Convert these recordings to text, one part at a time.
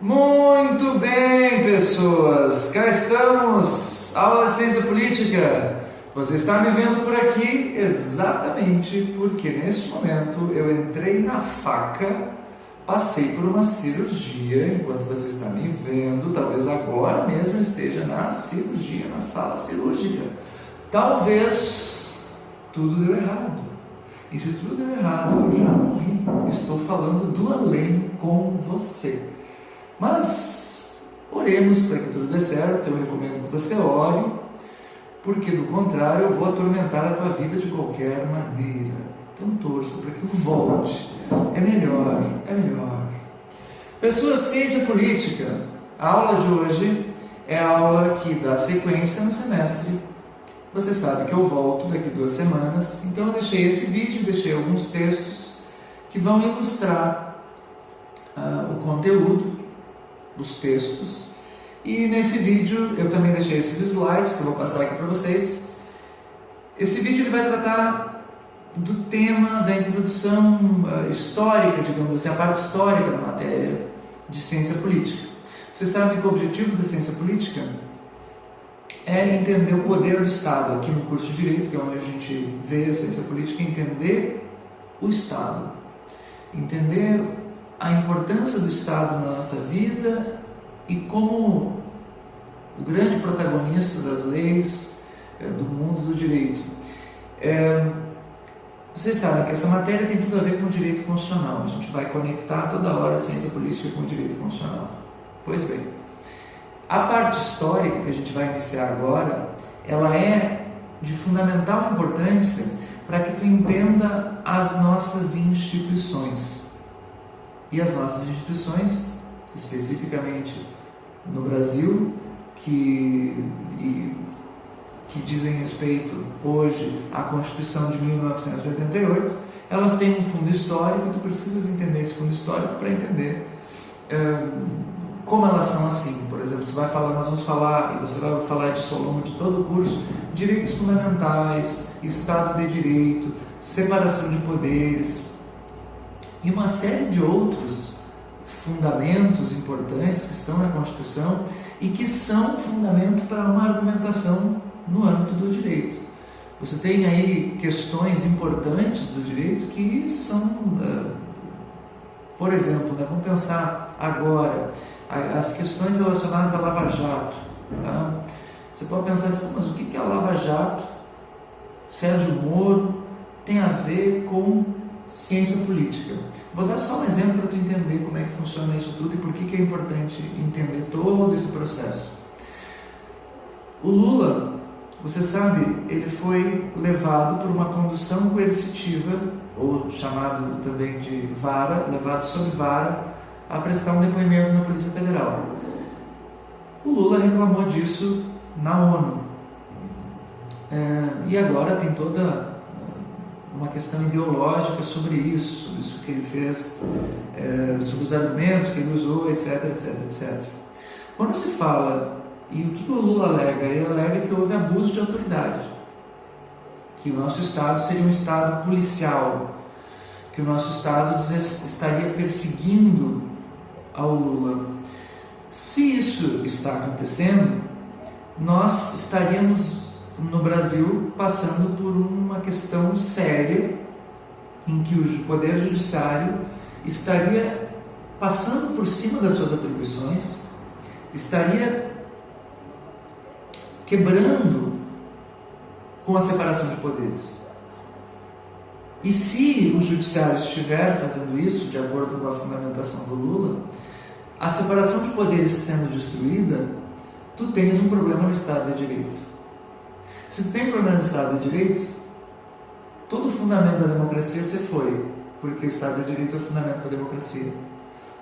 Muito bem, pessoas, cá estamos, aula de Ciência Política. Você está me vendo por aqui exatamente porque neste momento eu entrei na faca, passei por uma cirurgia, enquanto você está me vendo, talvez agora mesmo esteja na cirurgia, na sala cirúrgica. Talvez tudo deu errado. E se tudo deu errado, eu já morri. Estou falando do além com você. Mas oremos para que tudo dê certo. Eu recomendo que você ore, porque do contrário eu vou atormentar a tua vida de qualquer maneira. Então torça para que eu volte. É melhor. Pessoas, ciência política. A aula de hoje é a aula que dá sequência no semestre. Você sabe que eu volto daqui 2 semanas, então eu deixei esse vídeo, deixei alguns textos que vão ilustrar o conteúdo dos textos. E nesse vídeo eu também deixei esses slides que eu vou passar aqui para vocês. Esse vídeo ele vai tratar do tema da introdução histórica, digamos assim, a parte histórica da matéria de ciência política. Você sabe que o objetivo da ciência política é entender o poder do Estado. Aqui no curso de Direito, que é onde a gente vê a ciência política, entender o Estado, entender a importância do Estado na nossa vida e como o grande protagonista das leis do mundo do direito. Vocês sabem que essa matéria tem tudo a ver com o direito constitucional. A gente vai conectar toda hora a ciência política com o direito constitucional. Pois bem, a parte histórica que a gente vai iniciar agora, ela é de fundamental importância para que tu entenda as nossas instituições. E as nossas instituições, especificamente no Brasil, que dizem respeito hoje à Constituição de 1988, elas têm um fundo histórico e tu precisas entender esse fundo histórico para entender como elas são assim. Por exemplo, nós vamos falar, e você vai falar disso ao longo de todo o curso, direitos fundamentais, Estado de Direito, separação de poderes e uma série de outros fundamentos importantes que estão na Constituição e que são fundamento para uma argumentação no âmbito do direito. Você tem aí questões importantes do direito que são, por exemplo, vamos pensar agora, as questões relacionadas à Lava Jato. Tá? Você pode pensar assim, mas o que é a Lava Jato, Sérgio Moro, tem a ver com ciência política? Vou dar só um exemplo para tu entender como é que funciona isso tudo e por que é importante entender todo esse processo. O Lula, você sabe, ele foi levado por uma condução coercitiva, ou chamado também de vara, levado sob vara, a prestar um depoimento na Polícia Federal. O Lula reclamou disso na ONU. E agora tem toda uma questão ideológica sobre isso que ele fez, sobre os argumentos que ele usou, etc. Quando se fala, e o que o Lula alega? Ele alega que houve abuso de autoridade, que o nosso Estado seria um Estado policial, que o nosso Estado estaria perseguindo ao Lula. Se isso está acontecendo, nós estaríamos no Brasil passando por uma questão séria em que o Poder Judiciário estaria passando por cima das suas atribuições, estaria quebrando com a separação de poderes. E se o Judiciário estiver fazendo isso, de acordo com a fundamentação do Lula, a separação de poderes sendo destruída, tu tens um problema no Estado de Direito. Se tu tem problema no Estado de Direito, todo o fundamento da democracia se foi, porque o Estado de Direito é o fundamento da democracia.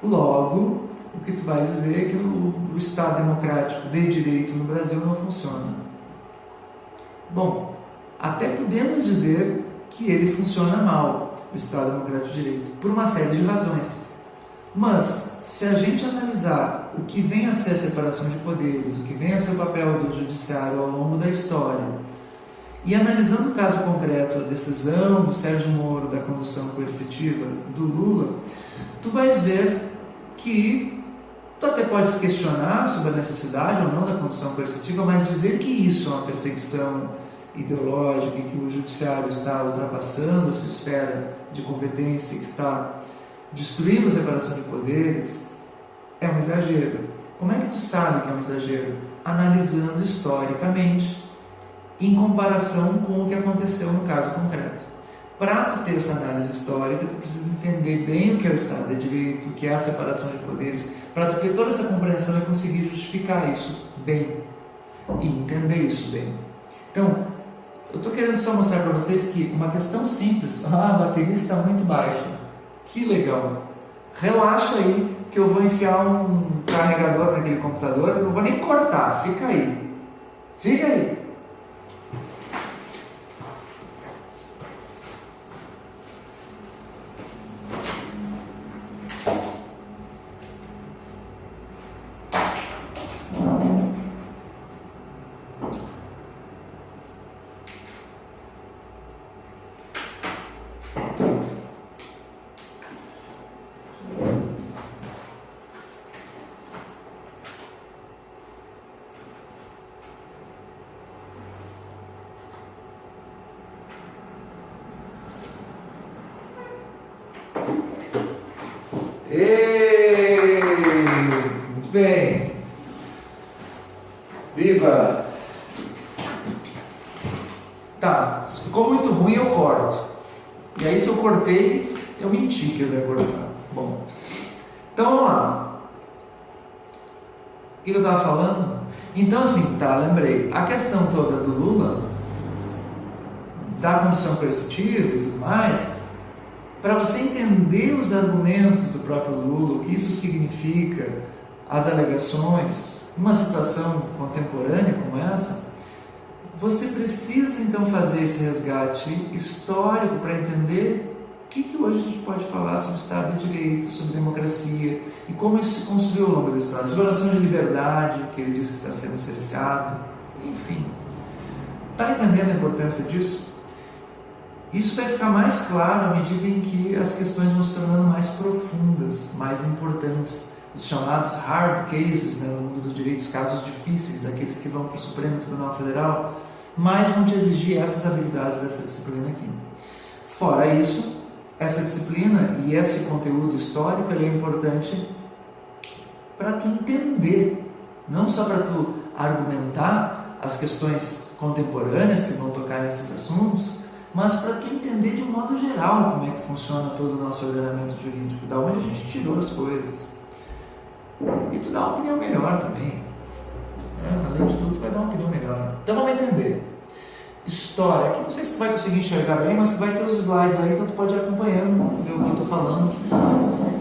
Logo, o que tu vai dizer é que o Estado democrático de direito no Brasil não funciona. Bom, até podemos dizer que ele funciona mal, o Estado democrático de direito, por uma série de razões. Mas, se a gente analisar o que vem a ser a separação de poderes, o que vem a ser o papel do judiciário ao longo da história, e analisando o caso concreto, a decisão do Sérgio Moro da condução coercitiva do Lula, tu vais ver que Tu até pode se questionar sobre a necessidade ou não da condução coercitiva, mas dizer que isso é uma perseguição ideológica e que o judiciário está ultrapassando a sua esfera de competência, que está destruindo a separação de poderes, é um exagero. Como é que tu sabe que é um exagero? Analisando historicamente, em comparação com o que aconteceu no caso concreto. Para tu ter essa análise histórica, tu precisa entender bem o que é o Estado de Direito, o que é a separação de poderes, para tu ter toda essa compreensão e conseguir justificar isso bem e entender isso bem. Então, eu estou querendo só mostrar para vocês que uma questão simples, a bateria está muito baixa, que legal, relaxa aí que eu vou enfiar um carregador naquele computador, eu não vou nem cortar, fica aí, fica aí. Ei, muito bem. Viva! Tá, se ficou muito ruim eu corto. E aí se eu cortei, eu menti que eu ia cortar. Bom, então vamos lá. O que eu estava falando? Então assim, tá, lembrei. A questão toda do Lula, da condução coercitiva e tudo mais, para você entender os argumentos do próprio Lula, o que isso significa, as alegações, numa situação contemporânea como essa, você precisa então fazer esse resgate histórico para entender o que hoje a gente pode falar sobre Estado de Direito, sobre democracia e como isso se construiu ao longo da história, sobre a noção de liberdade, que ele diz que está sendo cerceado, enfim. Está entendendo a importância disso? Isso vai ficar mais claro à medida em que as questões vão se tornando mais profundas, mais importantes. Os chamados hard cases, né, no mundo do direito, os casos difíceis, aqueles que vão para o Supremo Tribunal Federal, mais vão te exigir essas habilidades dessa disciplina aqui. Fora isso, essa disciplina e esse conteúdo histórico ele é importante para tu entender, não só para tu argumentar as questões contemporâneas que vão tocar nesses assuntos, mas para tu entender de um modo geral como é que funciona todo o nosso ordenamento jurídico, da onde a gente tirou as coisas. E tu dá uma opinião melhor também. Além de tudo, tu vai dar uma opinião melhor. Então vamos entender. História. Aqui não sei se tu vai conseguir enxergar bem, mas tu vai ter os slides aí, então tu pode ir acompanhando, ver o que eu estou falando.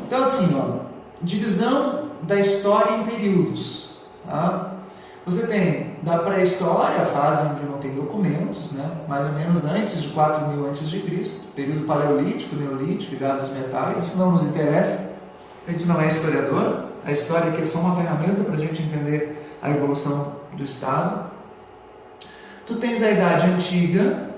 Então assim, ó, divisão da história em períodos. Tá? Você tem da pré-história, a fase onde não tem documentos, né? Mais ou menos antes de 4.000 a.C., período paleolítico, neolítico, idade dos metais. Isso não nos interessa, a gente não é historiador. A história aqui é só uma ferramenta para a gente entender a evolução do Estado. Tu tens a Idade Antiga,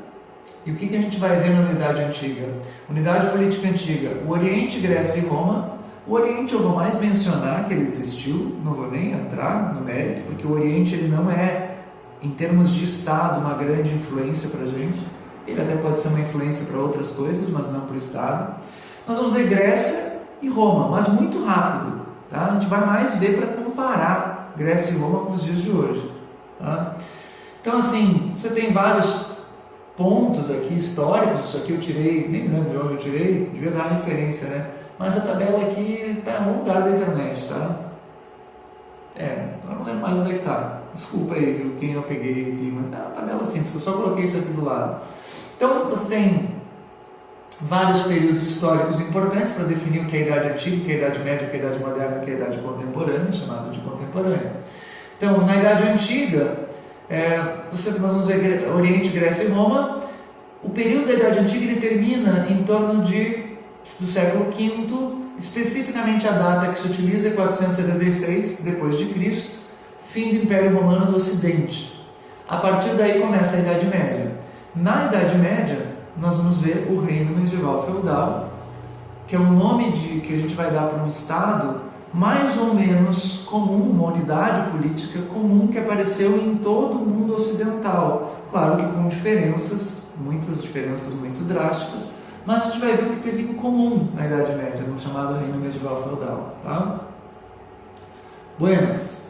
e o que a gente vai ver na Unidade Antiga? Unidade Política Antiga, o Oriente, Grécia e Roma. O Oriente eu vou mais mencionar que ele existiu, não vou nem entrar no mérito, porque o Oriente ele não é, em termos de Estado, uma grande influência para a gente. Ele até pode ser uma influência para outras coisas, mas não para o Estado. Nós vamos ver Grécia e Roma, mas muito rápido. Tá? A gente vai mais ver para comparar Grécia e Roma com os dias de hoje. Tá? Então assim, você tem vários pontos aqui históricos, isso aqui eu tirei, nem lembro de onde eu tirei, devia dar referência, né? Mas a tabela aqui está em algum lugar da internet, tá? Eu não lembro mais onde é que está. Desculpa aí, viu, quem eu peguei aqui, mas é uma tabela simples, eu só coloquei isso aqui do lado. Então, você tem vários períodos históricos importantes para definir o que é a Idade Antiga, o que é a Idade Média, o que é a Idade Moderna, o que é a Idade Contemporânea, chamada de Contemporânea. Então, na Idade Antiga, nós vamos ver Oriente, Grécia e Roma. O período da Idade Antiga ele termina em torno do século V, especificamente a data que se utiliza é 476 depois de Cristo, fim do Império Romano do Ocidente. A partir daí começa a Idade Média. Na Idade Média, nós vamos ver o reino medieval feudal, que é o nome que a gente vai dar para um estado mais ou menos comum, uma unidade política comum que apareceu em todo o mundo ocidental. Claro que com diferenças, muitas diferenças muito drásticas, mas a gente vai ver o que teve em comum na Idade Média, no chamado Reino Medieval Feudal. Tá? Buenas.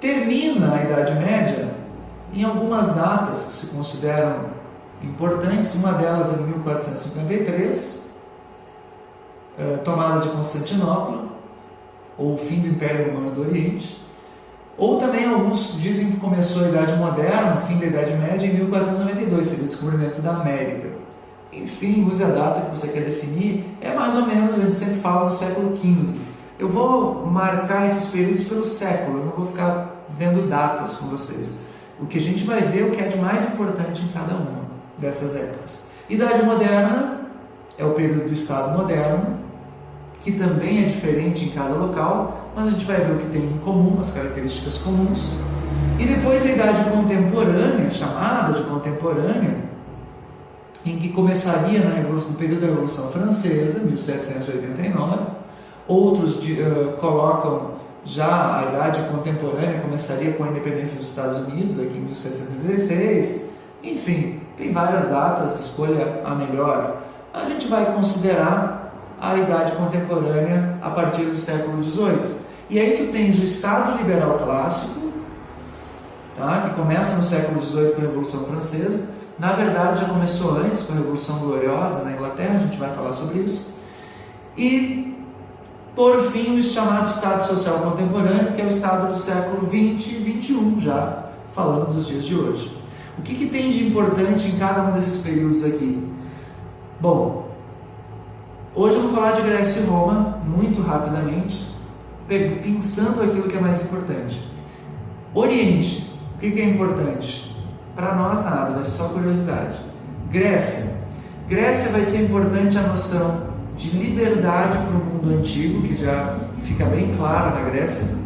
Termina a Idade Média em algumas datas que se consideram importantes, uma delas é 1453, tomada de Constantinopla, ou o fim do Império Romano do Oriente, ou também alguns dizem que começou a Idade Moderna, o fim da Idade Média, em 1492, seria o descobrimento da América. Enfim, use a data que você quer definir, é mais ou menos, a gente sempre fala no século XV. Eu vou marcar esses períodos pelo século, eu não vou ficar vendo datas com vocês. O que a gente vai ver é o que é de mais importante em cada uma dessas épocas. Idade Moderna é o período do Estado moderno, que também é diferente em cada local, mas a gente vai ver o que tem em comum, as características comuns. E depois a Idade Contemporânea, chamada de Contemporânea, em que começaria no período da Revolução Francesa, 1789. Outros colocam já a Idade Contemporânea, começaria com a independência dos Estados Unidos, aqui em 1776. Enfim, tem várias datas, escolha a melhor. A gente vai considerar a Idade Contemporânea a partir do século XVIII. E aí tu tens o Estado Liberal Clássico, tá? Que começa no século XVIII com a Revolução Francesa. Na verdade já começou antes com a Revolução Gloriosa na Inglaterra, a gente vai falar sobre isso. E, por fim, o chamado Estado Social Contemporâneo, que é o Estado do século XX e XXI, já falando dos dias de hoje. O que tem de importante em cada um desses períodos aqui? Bom, hoje eu vou falar de Grécia e Roma, muito rapidamente, pensando aquilo que é mais importante. Oriente, o que é importante? Para nós nada, vai ser só curiosidade. Grécia. Grécia vai ser importante a noção de liberdade para o mundo antigo, que já fica bem claro na Grécia.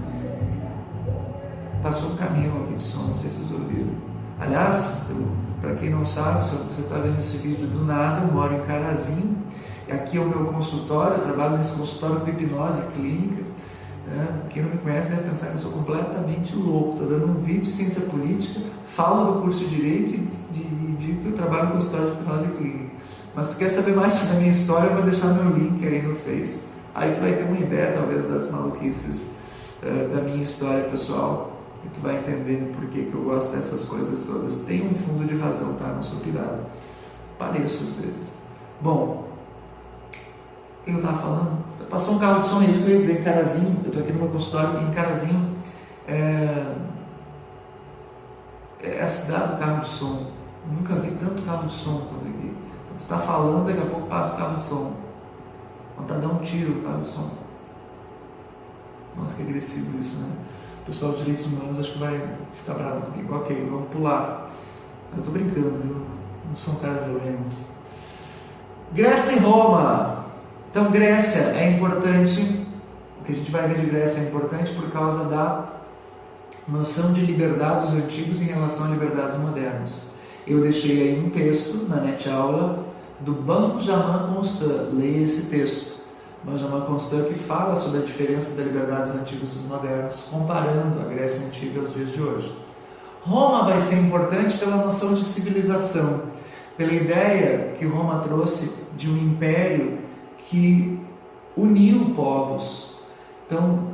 Passou um caminhão aqui de som, não sei se vocês ouviram. Aliás, para quem não sabe, se você está vendo esse vídeo do nada, eu moro em Carazinho. Aqui é o meu consultório, eu trabalho nesse consultório com hipnose clínica. Quem não me conhece deve pensar que eu sou completamente louco. Estou dando um vídeo de ciência política, falo do curso de Direito e digo que eu trabalho no consultório de hipnose clínica. Mas se tu quer saber mais sobre a minha história, eu vou deixar meu link aí no Face. Aí tu vai ter uma ideia, talvez, das maluquices da minha história pessoal. E tu vai entender por que eu gosto dessas coisas todas. Tem um fundo de razão, tá? Não sou pirado. Pareço às vezes. Bom, o que eu estava falando? Passou um carro de som, é isso que eu ia dizer, em Carazinho. Eu estou aqui no meu consultório, em Carazinho é a cidade do carro de som. Eu nunca vi tanto carro de som quanto aqui. Então, você está falando, daqui a pouco passa o carro de som. Vontade de dar um tiro o carro de som. Nossa, que agressivo isso, né? O pessoal dos direitos humanos acho que vai ficar bravo comigo. Ok, vamos pular. Mas eu estou brincando, viu? Não sou um cara violento. Grécia e Roma. Então, Grécia é importante, o que a gente vai ver de Grécia é importante por causa da noção de liberdade dos antigos em relação a liberdades modernas. Eu deixei aí um texto na NetAula do Benjamin Constant, leia esse texto. Benjamin Constant, que fala sobre a diferença da liberdade dos antigos e dos modernos, comparando a Grécia Antiga aos dias de hoje. Roma vai ser importante pela noção de civilização, pela ideia que Roma trouxe de um império que uniu povos. Então,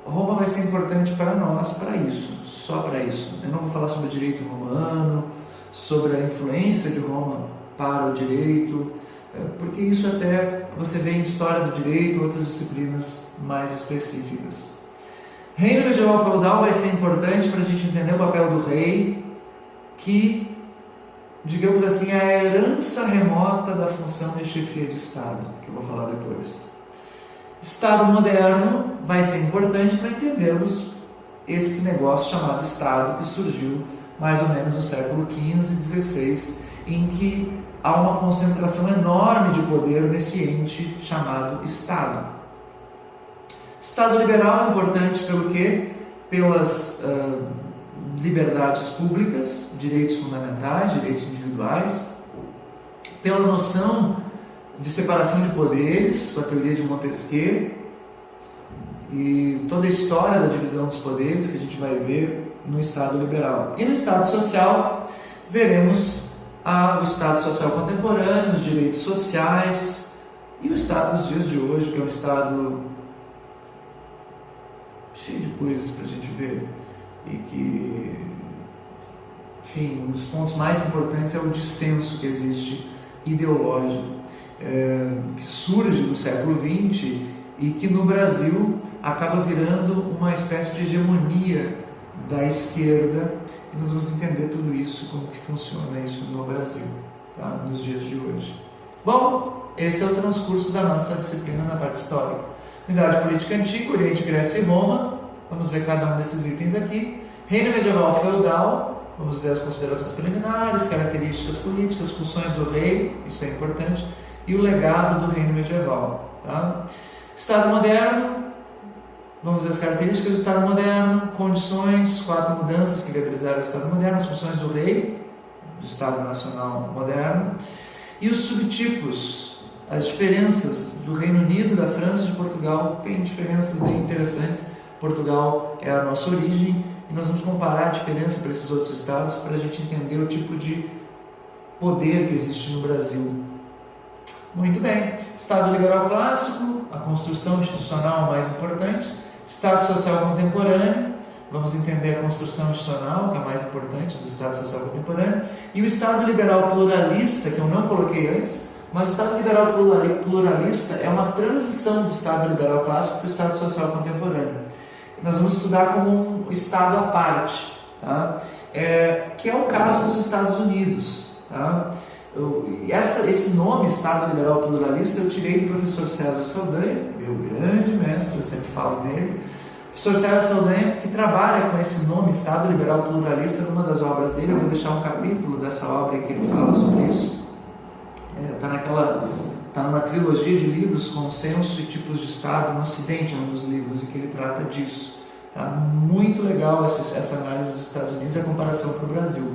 Roma vai ser importante para nós, para isso, só para isso. Eu não vou falar sobre o direito romano, sobre a influência de Roma para o direito, porque isso até você vê em história do direito, outras disciplinas mais específicas. Reino Medieval Feudal vai ser importante para a gente entender o papel do rei, que, digamos assim, é a herança remota da função de chefia de Estado, que eu vou falar depois. Estado moderno vai ser importante para entendermos esse negócio chamado Estado, que surgiu mais ou menos no século XV e XVI, em que há uma concentração enorme de poder nesse ente chamado Estado. Estado liberal é importante pelo quê? Pelas liberdades públicas, direitos fundamentais, direitos individuais, pela noção de separação de poderes, com a teoria de Montesquieu, e toda a história da divisão dos poderes que a gente vai ver no Estado liberal. E no Estado social, veremos o Estado social contemporâneo, os direitos sociais e o Estado dos dias de hoje, que é um Estado cheio de coisas para a gente ver e que, enfim, um dos pontos mais importantes é o dissenso que existe ideológico, que surge no século XX e que no Brasil acaba virando uma espécie de hegemonia da esquerda, e nós vamos entender tudo isso, como que funciona isso no Brasil, tá? Nos dias de hoje. Bom, esse é o transcurso da nossa disciplina na parte histórica. Unidade política antiga, Oriente, Grécia e Roma, vamos ver cada um desses itens aqui. Reino medieval feudal, vamos ver as considerações preliminares, características políticas, funções do rei, isso é importante, e o legado do reino medieval. Tá? Estado moderno, vamos ver as características do Estado moderno, condições, 4 mudanças que viabilizaram o Estado moderno, as funções do rei, do Estado nacional moderno, e os subtipos, as diferenças do Reino Unido, da França e de Portugal. Tem diferenças bem interessantes. Portugal é a nossa origem e nós vamos comparar a diferença para esses outros estados para a gente entender o tipo de poder que existe no Brasil. Muito bem. Estado liberal clássico, a construção institucional mais importante. Estado social contemporâneo, vamos entender a construção institucional, que é a mais importante do Estado social contemporâneo. E o Estado liberal pluralista, que eu não coloquei antes, mas o Estado liberal pluralista é uma transição do Estado liberal clássico para o Estado social contemporâneo. Nós vamos estudar como um Estado à parte, tá? Que é o caso dos Estados Unidos. Tá? Esse nome, Estado Liberal Pluralista, eu tirei do professor César Saldanha, meu grande mestre, eu sempre falo nele. O professor César Saldanha, que trabalha com esse nome, Estado Liberal Pluralista, numa das obras dele. Eu vou deixar um capítulo dessa obra que ele fala sobre isso. Está numa trilogia de livros, Consenso e Tipos de Estado no Ocidente, é um dos livros, em que ele trata disso. Tá? Muito legal essa análise dos Estados Unidos e a comparação para o Brasil.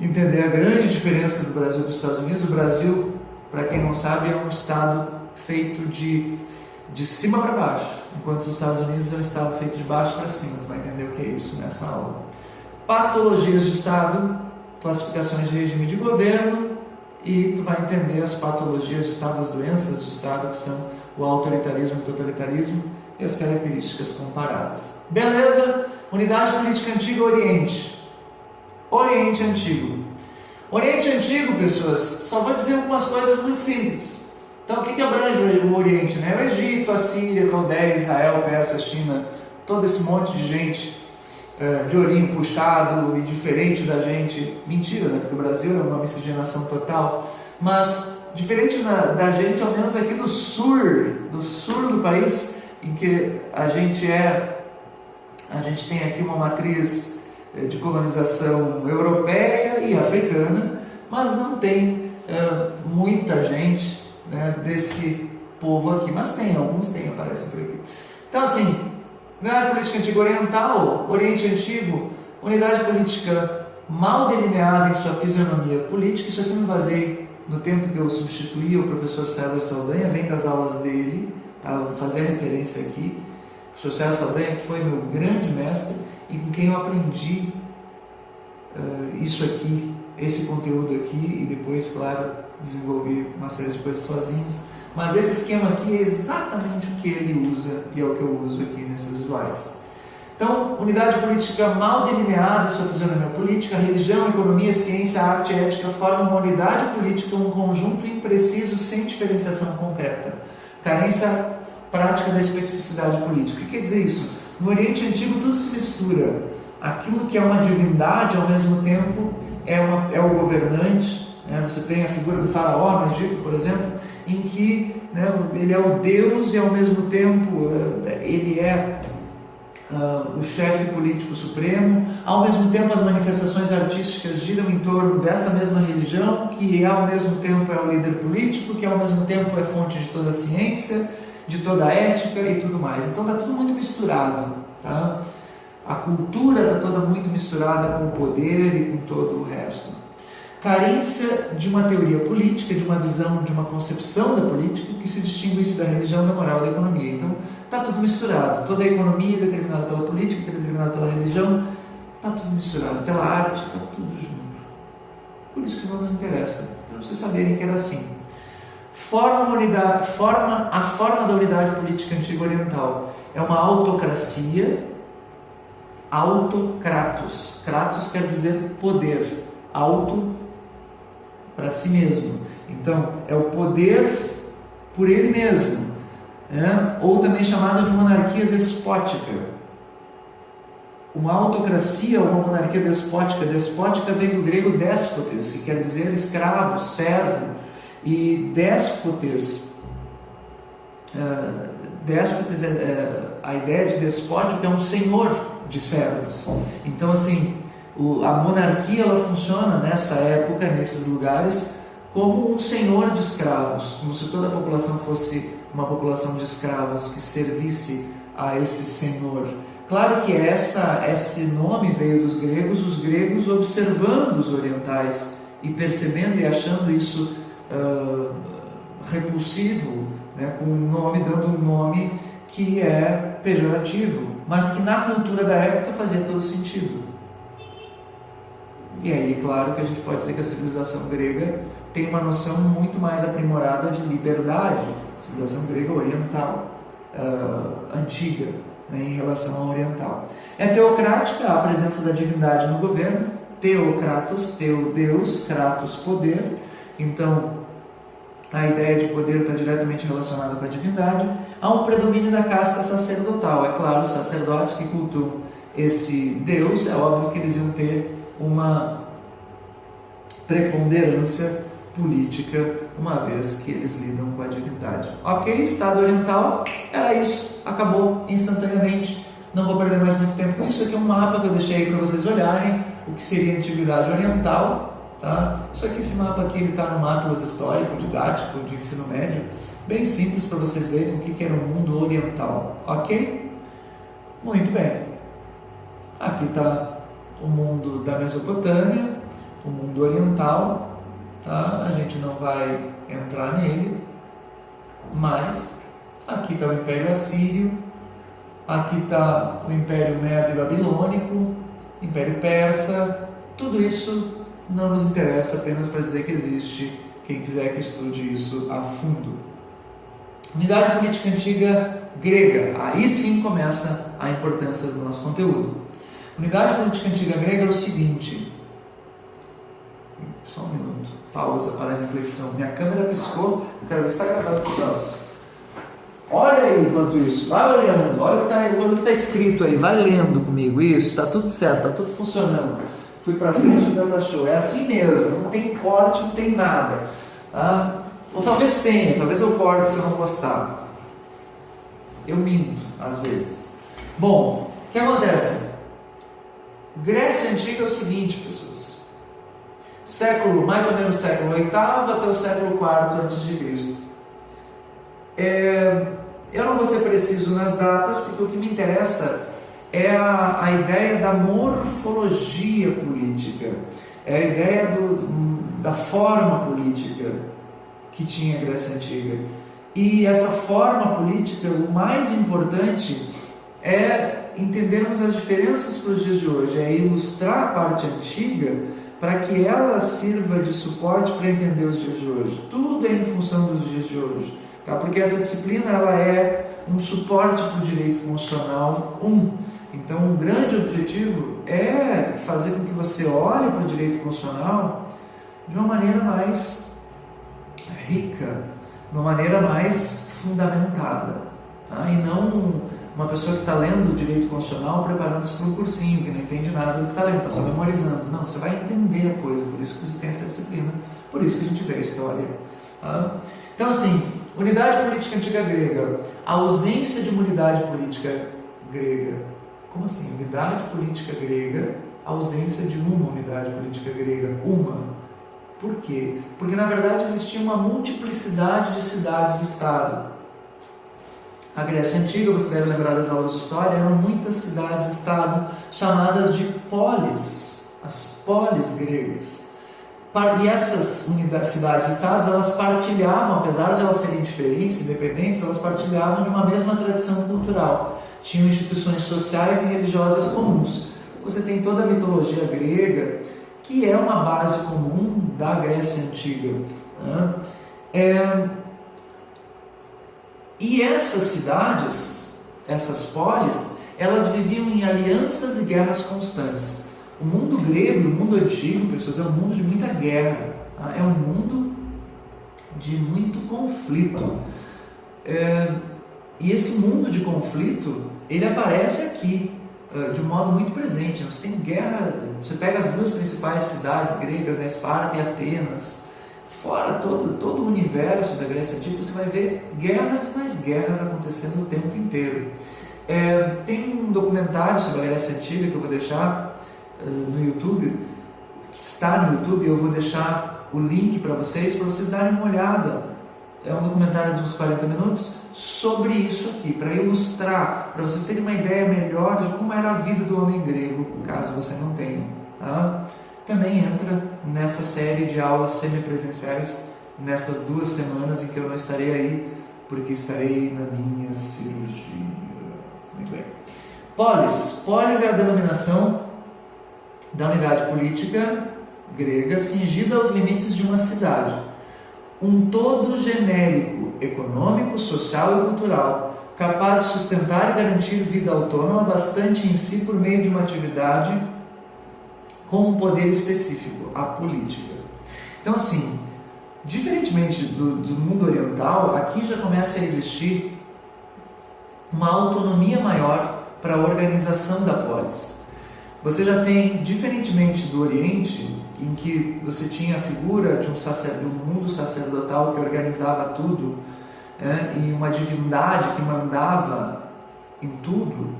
Entender a grande diferença do Brasil e dos Estados Unidos. O Brasil, para quem não sabe, é um Estado feito de cima para baixo, enquanto os Estados Unidos é um Estado feito de baixo para cima. Tu vai entender o que é isso nessa aula. Patologias de Estado, classificações de regime de governo, e tu vai entender as patologias de Estado, as doenças de Estado, que são o autoritarismo e o totalitarismo, e as características comparadas. Beleza? Unidade política antiga, Oriente. Oriente Antigo. Oriente Antigo, pessoas, só vou dizer algumas coisas muito simples. Então, o que abrange o Oriente? Né? O Egito, a Síria, Caldeia, Israel, Pérsia, China, todo esse monte de gente de olhinho puxado e diferente da gente. Mentira, né? Porque o Brasil é uma miscigenação total. Mas, diferente da gente, ao menos aqui do sul do país, em que a gente tem aqui uma matriz de colonização europeia e africana, mas não tem muita gente, né, desse povo aqui, mas aparecem por aqui. Então, assim, unidade política antiga oriental, Oriente Antigo, unidade política mal delineada em sua fisionomia política. Isso aqui eu me basei no tempo que eu substituí o professor César Saldanha, vem das aulas dele, tá? Vou fazer a referência aqui. O professor César Saldanha, que foi meu grande mestre e com quem eu aprendi isso aqui, esse conteúdo aqui, e depois, claro, desenvolvi uma série de coisas sozinhos. Mas esse esquema aqui é exatamente o que ele usa e é o que eu uso aqui nesses slides. Então, unidade política mal delineada em sua fisionomia política, religião, economia, ciência, arte e ética formam uma unidade política, um conjunto impreciso sem diferenciação concreta. Carência prática da especificidade política. O que quer dizer isso? No Oriente Antigo tudo se mistura. Aquilo que é uma divindade, ao mesmo tempo, é o governante. Né? Você tem a figura do faraó no Egito, por exemplo, em que, né, ele é o Deus e, ao mesmo tempo, ele é o chefe político supremo. Ao mesmo tempo, as manifestações artísticas giram em torno dessa mesma religião, que ao mesmo tempo é o líder político, que ao mesmo tempo é fonte de toda a ciência, de toda a ética e tudo mais. Então está tudo muito misturado, tá? A cultura está toda muito misturada com o poder e com todo o resto. carência de uma teoria política, de uma visão, de uma concepção da política que se distinguisse da religião, da moral, da economia. Então, está tudo misturado. Toda a economia é determinada pela política, é determinada pela religião, está tudo misturado. Pela arte, está tudo junto. Por isso que não nos interessa, para vocês saberem que era assim. A forma da unidade política antiga oriental é uma autocracia, autokratos. Kratos quer dizer poder, auto para si mesmo. Então, é o poder por ele mesmo, né? Ou também chamada de monarquia despótica. Uma autocracia ou uma monarquia despótica. Despótica vem do grego déspotes, que quer dizer escravo, servo. E déspotes, a ideia de despótico é um senhor de servos. Então, assim, a monarquia ela funciona nessa época, nesses lugares, como um senhor de escravos, como se toda a população fosse uma população de escravos que servisse a esse senhor. Claro que esse nome veio dos gregos, os gregos observando os orientais e percebendo e achando isso repulsivo, né, com um nome, dando um nome que é pejorativo, mas que na cultura da época fazia todo sentido. E aí, claro que a gente pode dizer que a civilização grega tem uma noção muito mais aprimorada de liberdade, civilização grega oriental, antiga, né, em relação à oriental. É teocrática, a presença da divindade no governo, teokratos, teo Deus, kratos poder, então a ideia de poder está diretamente relacionada com a divindade. Há um predomínio da casta sacerdotal, é claro, os sacerdotes que cultuam esse Deus, é óbvio que eles iam ter uma preponderância política, uma vez que eles lidam com a divindade. Ok, Estado oriental, era isso, acabou instantaneamente, não vou perder mais muito tempo com isso. Aqui é um mapa que eu deixei aí para vocês olharem, o que seria a antiguidade oriental. Tá? Isso aqui, esse mapa aqui, ele está no atlas histórico, didático, de ensino médio, bem simples para vocês verem o que era o mundo oriental, ok? Muito bem, aqui está o mundo da Mesopotâmia, o mundo oriental, tá? A gente não vai entrar nele, mas aqui está o Império Assírio, aqui está o Império Medo e Babilônico, Império Persa, tudo isso não nos interessa, apenas para dizer que existe, quem quiser que estude isso a fundo. Unidade política antiga grega, aí sim começa a importância do nosso conteúdo. Unidade política antiga grega é o seguinte, só um minuto, pausa para a reflexão, minha câmera piscou, eu quero ver se está gravando os dados. Olha aí enquanto isso, vai olhando, olha o que está escrito aí, vai lendo comigo, isso, está tudo certo, está tudo funcionando. Fui para frente do data show, é assim mesmo, não tem corte, não tem nada, tá? Ou talvez tenha, talvez eu corte se eu não gostar. Eu minto, às vezes. Bom, o que acontece? Grécia Antiga é o seguinte, pessoas. Mais ou menos século VIII até o século IV a.C. Eu não vou ser preciso nas datas, porque o que me interessa é a ideia da morfologia política, é a ideia da forma política que tinha a Grécia Antiga. E essa forma política, o mais importante é entendermos as diferenças para os dias de hoje, é ilustrar a parte antiga para que ela sirva de suporte para entender os dias de hoje. Tudo é em função dos dias de hoje, tá? Porque essa disciplina ela é um suporte para o direito constitucional 1. Então, um grande objetivo é fazer com que você olhe para o direito constitucional de uma maneira mais rica, de uma maneira mais fundamentada, tá? E não uma pessoa que está lendo o direito constitucional preparando-se para um cursinho, que não entende nada do que está lendo, está só memorizando. Não, você vai entender a coisa, por isso que você tem essa disciplina, por isso que a gente vê a história. Tá? Então, assim, unidade política antiga grega, a ausência de uma unidade política grega. Como assim? Unidade política grega, ausência de uma unidade política grega. Uma. Por quê? Porque na verdade existia uma multiplicidade de cidades-estado. A Grécia Antiga, você deve lembrar das aulas de história, eram muitas cidades-estado chamadas de polis, as polis gregas. E essas cidades-estados, elas partilhavam, apesar de elas serem diferentes, independentes, elas partilhavam de uma mesma tradição cultural. Tinham instituições sociais e religiosas comuns. Você tem toda a mitologia grega, que é uma base comum da Grécia Antiga. E essas cidades, essas polis, elas viviam em alianças e guerras constantes. O mundo grego, o mundo antigo, pessoas, é um mundo de muita guerra, tá? É um mundo de muito conflito. E esse mundo de conflito, ele aparece aqui, de um modo muito presente. Você tem guerra, você pega as duas principais cidades gregas, né, Esparta e Atenas, fora todo o universo da Grécia Antiga, você vai ver guerras e mais guerras acontecendo o tempo inteiro. Tem um documentário sobre a Grécia Antiga que eu vou deixar no YouTube, que está no YouTube, eu vou deixar o link para vocês darem uma olhada. É um documentário de uns 40 minutos sobre isso aqui, para ilustrar, para vocês terem uma ideia melhor de como era a vida do homem grego, caso você não tenha. Tá? Também entra nessa série de aulas semipresenciais nessas 2 semanas em que eu não estarei aí, porque estarei na minha cirurgia. Muito bem. Polis é a denominação da unidade política grega cingida aos limites de uma cidade. Um todo genérico, econômico, social e cultural, capaz de sustentar e garantir vida autônoma bastante em si por meio de uma atividade com um poder específico, a política. Então, assim, diferentemente do mundo oriental, aqui já começa a existir uma autonomia maior para a organização da polis. Você já tem, diferentemente do Oriente, em que você tinha a figura de um mundo sacerdotal que organizava tudo, e uma divindade que mandava em tudo,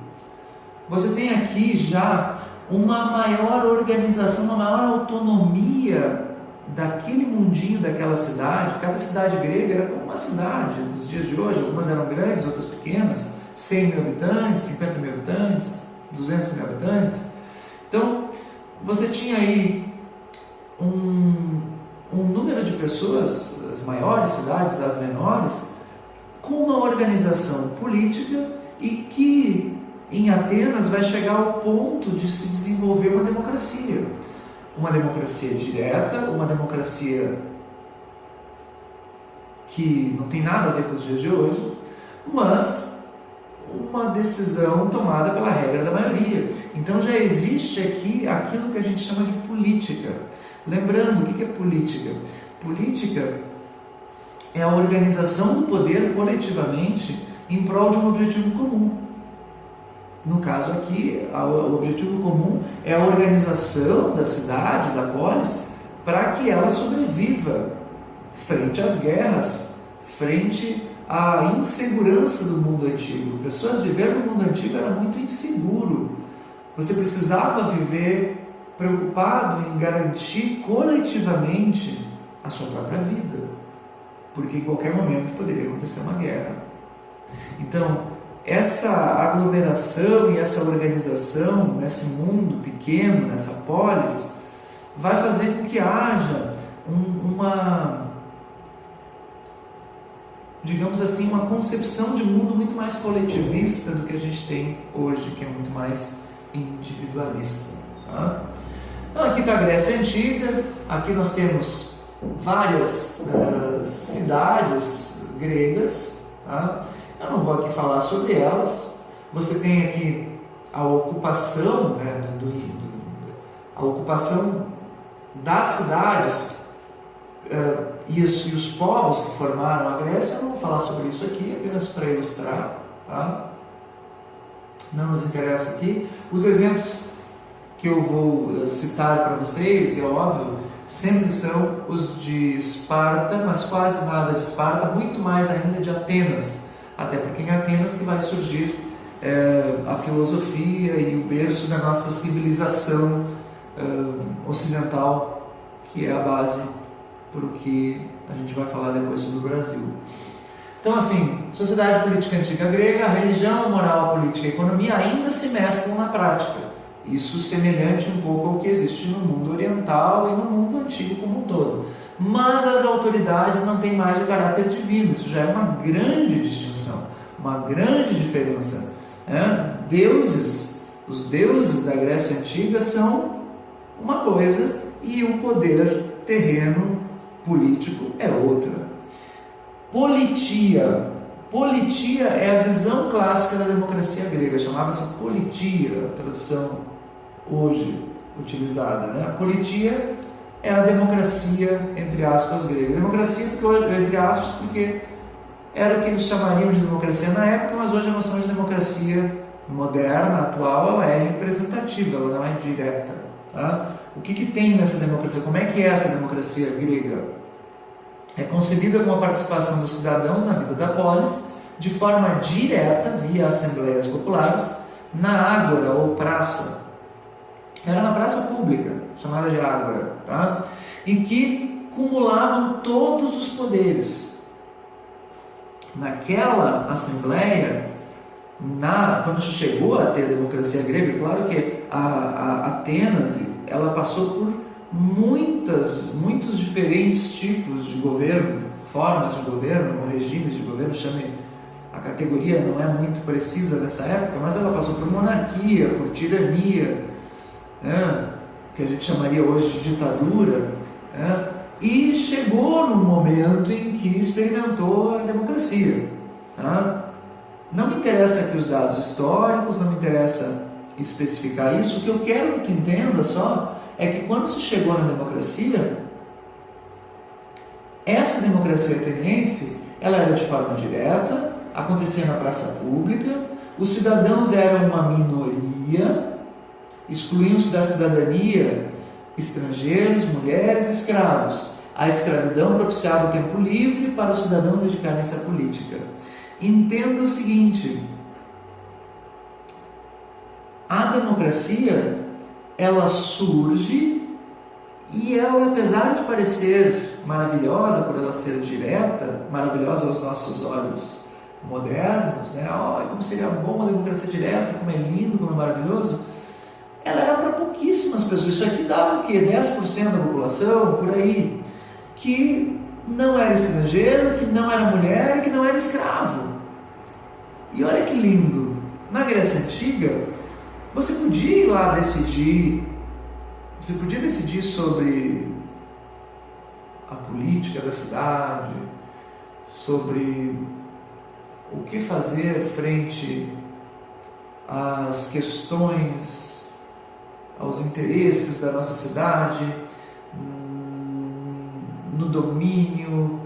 você tem aqui já uma maior organização, uma maior autonomia daquele mundinho, daquela cidade. Cada cidade grega era como uma cidade dos dias de hoje, algumas eram grandes, outras pequenas, 100 mil habitantes, 50 mil habitantes, 200 mil habitantes. Então, você tinha aí um número de pessoas, as maiores cidades, as menores, com uma organização política e que em Atenas vai chegar ao ponto de se desenvolver uma democracia. Uma democracia direta, uma democracia que não tem nada a ver com os dias de hoje, mas uma decisão tomada pela regra da maioria. Então já existe aqui aquilo que a gente chama de política. Lembrando, o que é política? Política é a organização do poder coletivamente em prol de um objetivo comum. No caso aqui, o objetivo comum é a organização da cidade, da polis, para que ela sobreviva frente às guerras, frente à insegurança do mundo antigo. Pessoas viver no mundo antigo era muito inseguro. Você precisava viver preocupado em garantir coletivamente a sua própria vida, porque em qualquer momento poderia acontecer uma guerra. Então, essa aglomeração e essa organização nesse mundo pequeno, nessa polis, vai fazer com que haja digamos assim, uma concepção de mundo muito mais coletivista do que a gente tem hoje, que é muito mais individualista. Tá? Então aqui está a Grécia Antiga, aqui nós temos várias cidades gregas, tá? Eu não vou aqui falar sobre elas. Você tem aqui a ocupação, né, a ocupação das cidades e os povos que formaram a Grécia. Eu não vou falar sobre isso aqui, apenas para ilustrar, tá? Não nos interessa aqui. Os exemplos que eu vou citar para vocês, é óbvio, sempre são os de Esparta, mas quase nada de Esparta, muito mais ainda de Atenas. Até porque em Atenas que vai surgir a filosofia e o berço da nossa civilização ocidental, que é a base para o que a gente vai falar depois sobre o Brasil. Então, assim, sociedade política antiga grega, a religião, a moral, a política e a economia ainda se mesclam na prática. Isso semelhante um pouco ao que existe no mundo oriental e no mundo antigo como um todo. Mas as autoridades não têm mais o caráter divino, isso já é uma grande distinção, uma grande diferença. Os deuses da Grécia Antiga são uma coisa e o poder terreno político é outra. Politia é a visão clássica da democracia grega, chamava-se politia, a tradução hoje utilizada. A politia é a democracia, entre aspas, grega. Democracia, entre aspas, porque era o que eles chamariam de democracia na época, mas hoje a noção de democracia moderna, atual, ela é representativa, ela não é direta. O que tem nessa democracia? Como é que é essa democracia grega? É concebida como a participação dos cidadãos na vida da polis, de forma direta, via assembleias populares, na ágora ou praça. Era na praça pública, chamada de ágora, e que cumulavam todos os poderes. Naquela assembleia, quando chegou a ter a democracia grega, claro que a Atenas ela passou por muitos diferentes tipos de governo, formas de governo, ou regimes de governo, a categoria não é muito precisa nessa época, mas ela passou por monarquia, por tirania, que a gente chamaria hoje de ditadura, e chegou no momento em que experimentou a democracia. Não me interessa aqui os dados históricos, não me interessa especificar isso. O que eu quero que tu entenda só é que quando se chegou na democracia, essa democracia ateniense, ela era de forma direta, acontecia na praça pública, os cidadãos eram uma minoria, excluíam-se da cidadania estrangeiros, mulheres e escravos. A escravidão propiciava o tempo livre para os cidadãos dedicarem-se à política. Entenda o seguinte: a democracia, ela surge e ela, apesar de parecer maravilhosa por ela ser direta, maravilhosa aos nossos olhos modernos, como seria bom uma democracia direta, como é lindo, como é maravilhoso, ela era para pouquíssimas pessoas. Isso aqui dava o quê? 10% da população, por aí, que não era estrangeiro, que não era mulher e que não era escravo. E olha que lindo, na Grécia Antiga, você podia ir lá decidir sobre a política da cidade, sobre o que fazer frente às questões, aos interesses da nossa cidade, no domínio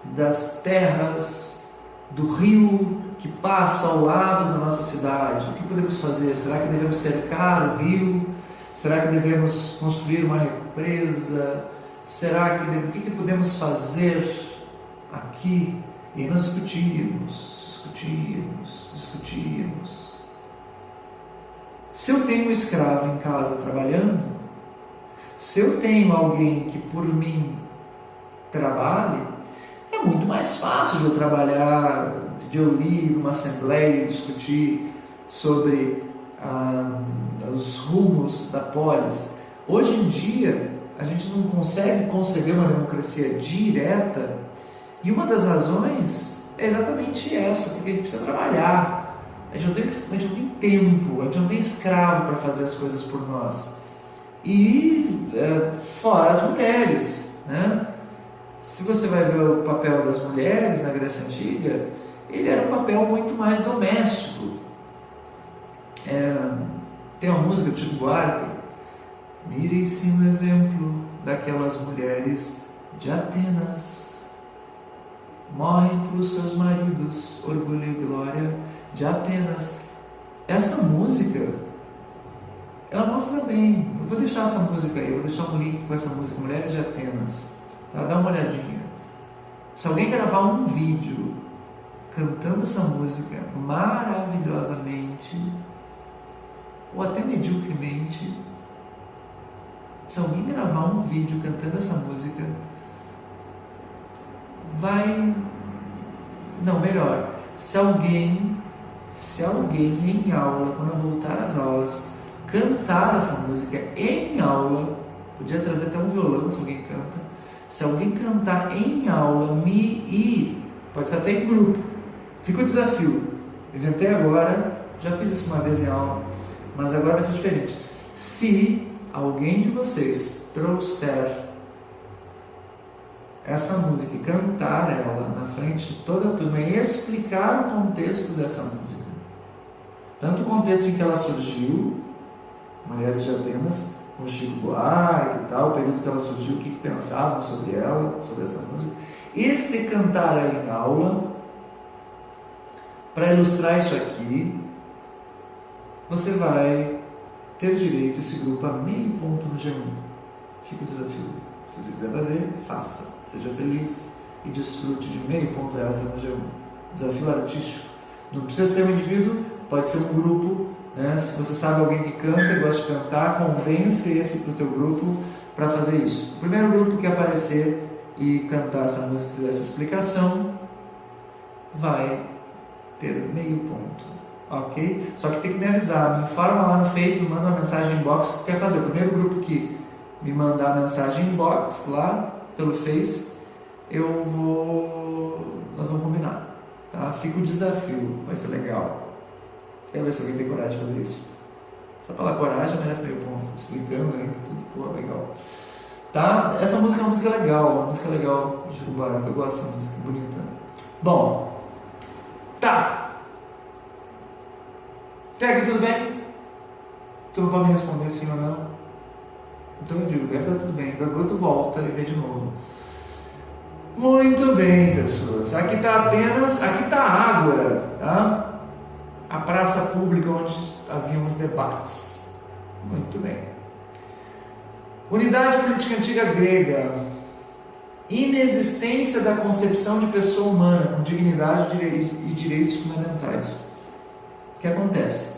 das terras, do rio que passa ao lado da nossa cidade. O que podemos fazer? Será que devemos cercar o rio? Será que devemos construir uma represa? O que podemos fazer aqui? E aí nós discutimos. Se eu tenho um escravo em casa trabalhando, se eu tenho alguém que por mim trabalhe, é muito mais fácil de eu trabalhar, de eu ir numa assembleia e discutir sobre os rumos da polis. Hoje em dia, a gente não consegue conceber uma democracia direta, e uma das razões é exatamente essa, porque a gente precisa trabalhar, a gente não tem tempo, a gente não tem escravo para fazer as coisas por nós. E fora as mulheres, Se você vai ver o papel das mulheres na Grécia Antiga, ele era um papel muito mais doméstico. Tem uma música do Chico Buarque: mirem-se no exemplo daquelas mulheres de Atenas, morrem pelos seus maridos, orgulho e glória de Atenas. Essa música, ela mostra bem. Eu vou deixar essa música aí, eu vou deixar um link com essa música, Mulheres de Atenas, para dar uma olhadinha. Se alguém gravar um vídeo cantando essa música maravilhosamente, ou até mediocremente, se alguém gravar um vídeo cantando essa música, se se alguém em aula, quando eu voltar às aulas, cantar essa música em aula, podia trazer até um violão se alguém canta, se alguém cantar em aula, pode ser até em grupo, fica o desafio, inventei agora, já fiz isso uma vez em aula, mas agora vai ser diferente. Se alguém de vocês trouxer essa música e cantar ela na frente de toda a turma e explicar o contexto dessa música, tanto o contexto em que ela surgiu, Mulheres de Atenas, com Chico Buarque e tal, o período que ela surgiu, o que pensavam sobre ela, sobre essa música, e se cantar ela em aula, para ilustrar isso aqui, você vai ter direito, esse grupo, a meio ponto no G1. Fica o desafio. Se você quiser fazer, faça. Seja feliz e desfrute de meio ponto extra no G1. Desafio artístico. Não precisa ser um indivíduo, pode ser um grupo, né? Se você sabe alguém que canta e gosta de cantar, convence esse para o teu grupo para fazer isso. O primeiro grupo que aparecer e cantar essa música, fizer essa explicação, vai ter meio ponto, ok? Só que tem que me avisar, me informa lá no Facebook, me manda uma mensagem inbox que quer fazer. O primeiro grupo que me mandar a mensagem inbox lá pelo Face, nós vamos combinar, tá? Fica o desafio, vai ser legal. Quero ver se alguém tem coragem de fazer isso. Só pela coragem merece meio ponto, explicando ainda tudo, pô, legal. Tá? Essa música é uma música legal, de Chico Buarque, eu gosto dessa música, bonita. Bom, tá. Até aqui tudo bem? Tu não pode me responder sim ou não? Então eu digo, deve estar tudo bem. Agora tu volta e vê de novo. Muito bem, pessoas. Aqui está Atenas, aqui está a Ágora, tá? A praça pública onde haviam os debates. Muito bem. Unidade política antiga grega. Inexistência da concepção de pessoa humana com dignidade e direitos fundamentais. O que acontece?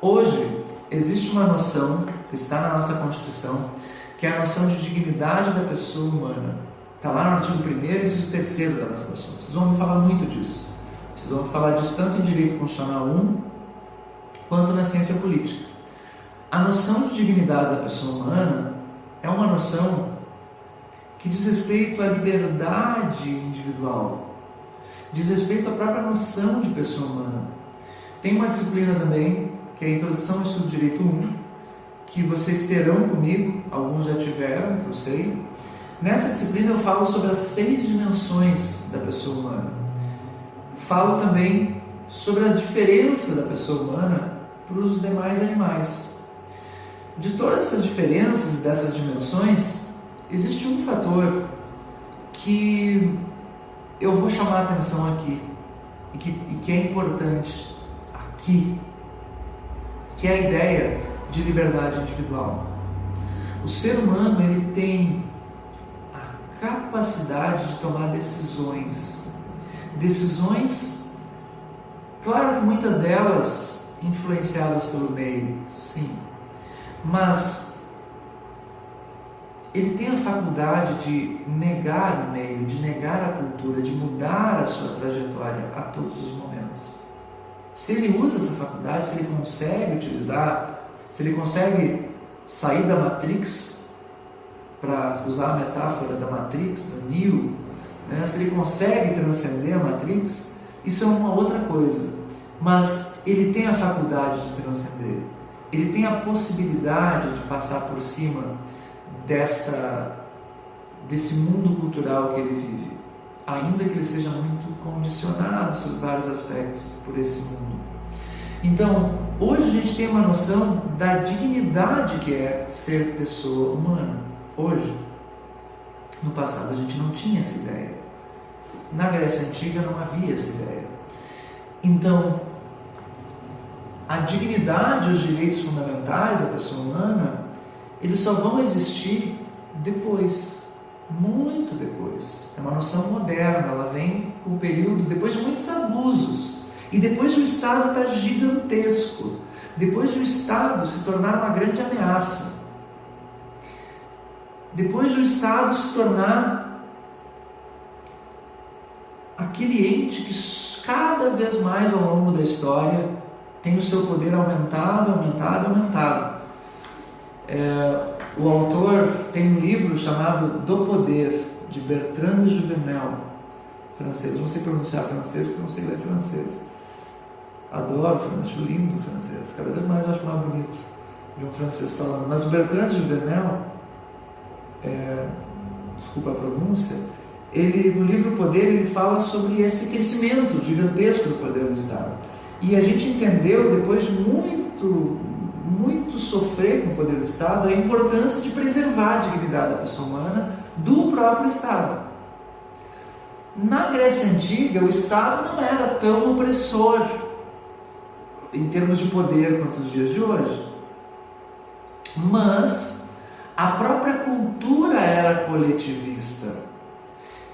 Hoje existe uma noção que está na nossa Constituição, que é a noção de dignidade da pessoa humana. Está lá no artigo 1º e inciso 3º da nossa Constituição. Vocês vão falar muito disso. Vocês vão falar disso tanto em Direito Constitucional 1, quanto na ciência política. A noção de dignidade da pessoa humana é uma noção que diz respeito à liberdade individual, diz respeito à própria noção de pessoa humana. Tem uma disciplina também, que é a Introdução ao Estudo de Direito 1, que vocês terão comigo, alguns já tiveram, que eu sei. Nessa disciplina eu falo sobre as 6 dimensões da pessoa humana. Falo também sobre a diferença da pessoa humana para os demais animais. De todas essas diferenças, dessas dimensões, existe um fator que eu vou chamar a atenção aqui e que é importante aqui, que é a ideia de liberdade individual. O ser humano, ele tem a capacidade de tomar decisões, claro que muitas delas influenciadas pelo meio, sim, mas ele tem a faculdade de negar o meio, de negar a cultura, de mudar a sua trajetória a todos os momentos. Se ele usa essa faculdade, se ele consegue utilizar, se ele consegue sair da Matrix, para usar a metáfora da Matrix, do Neo, né? Se ele consegue transcender a Matrix, isso é uma outra coisa. Mas ele tem a faculdade de transcender, ele tem a possibilidade de passar por cima desse mundo cultural que ele vive, ainda que ele seja muito condicionado sobre vários aspectos por esse mundo. Então, hoje a gente tem uma noção da dignidade que é ser pessoa humana. Hoje, no passado a gente não tinha essa ideia. Na Grécia Antiga não havia essa ideia. Então, a dignidade e os direitos fundamentais da pessoa humana, eles só vão existir depois, muito depois. É uma noção moderna, ela vem com o período, depois de muitos abusos, e depois de o Estado estar gigantesco, depois de o Estado se tornar uma grande ameaça, depois de o Estado se tornar aquele ente que cada vez mais ao longo da história, tem o seu poder aumentado. O autor tem um livro chamado Do Poder, de Bertrand de Juvenel, francês. Não sei pronunciar francês porque não sei ler francês. Adoro francês, acho lindo o francês. Cada vez mais eu acho mais bonito de um francês falando. Mas o Bertrand de Juvenel, desculpa a pronúncia, ele, no livro Poder, ele fala sobre esse crescimento gigantesco do poder do Estado. E a gente entendeu, depois de muito sofrer com o poder do Estado, a importância de preservar a dignidade da pessoa humana do próprio Estado. Na Grécia Antiga, o Estado não era tão opressor em termos de poder quanto os dias de hoje, mas a própria cultura era coletivista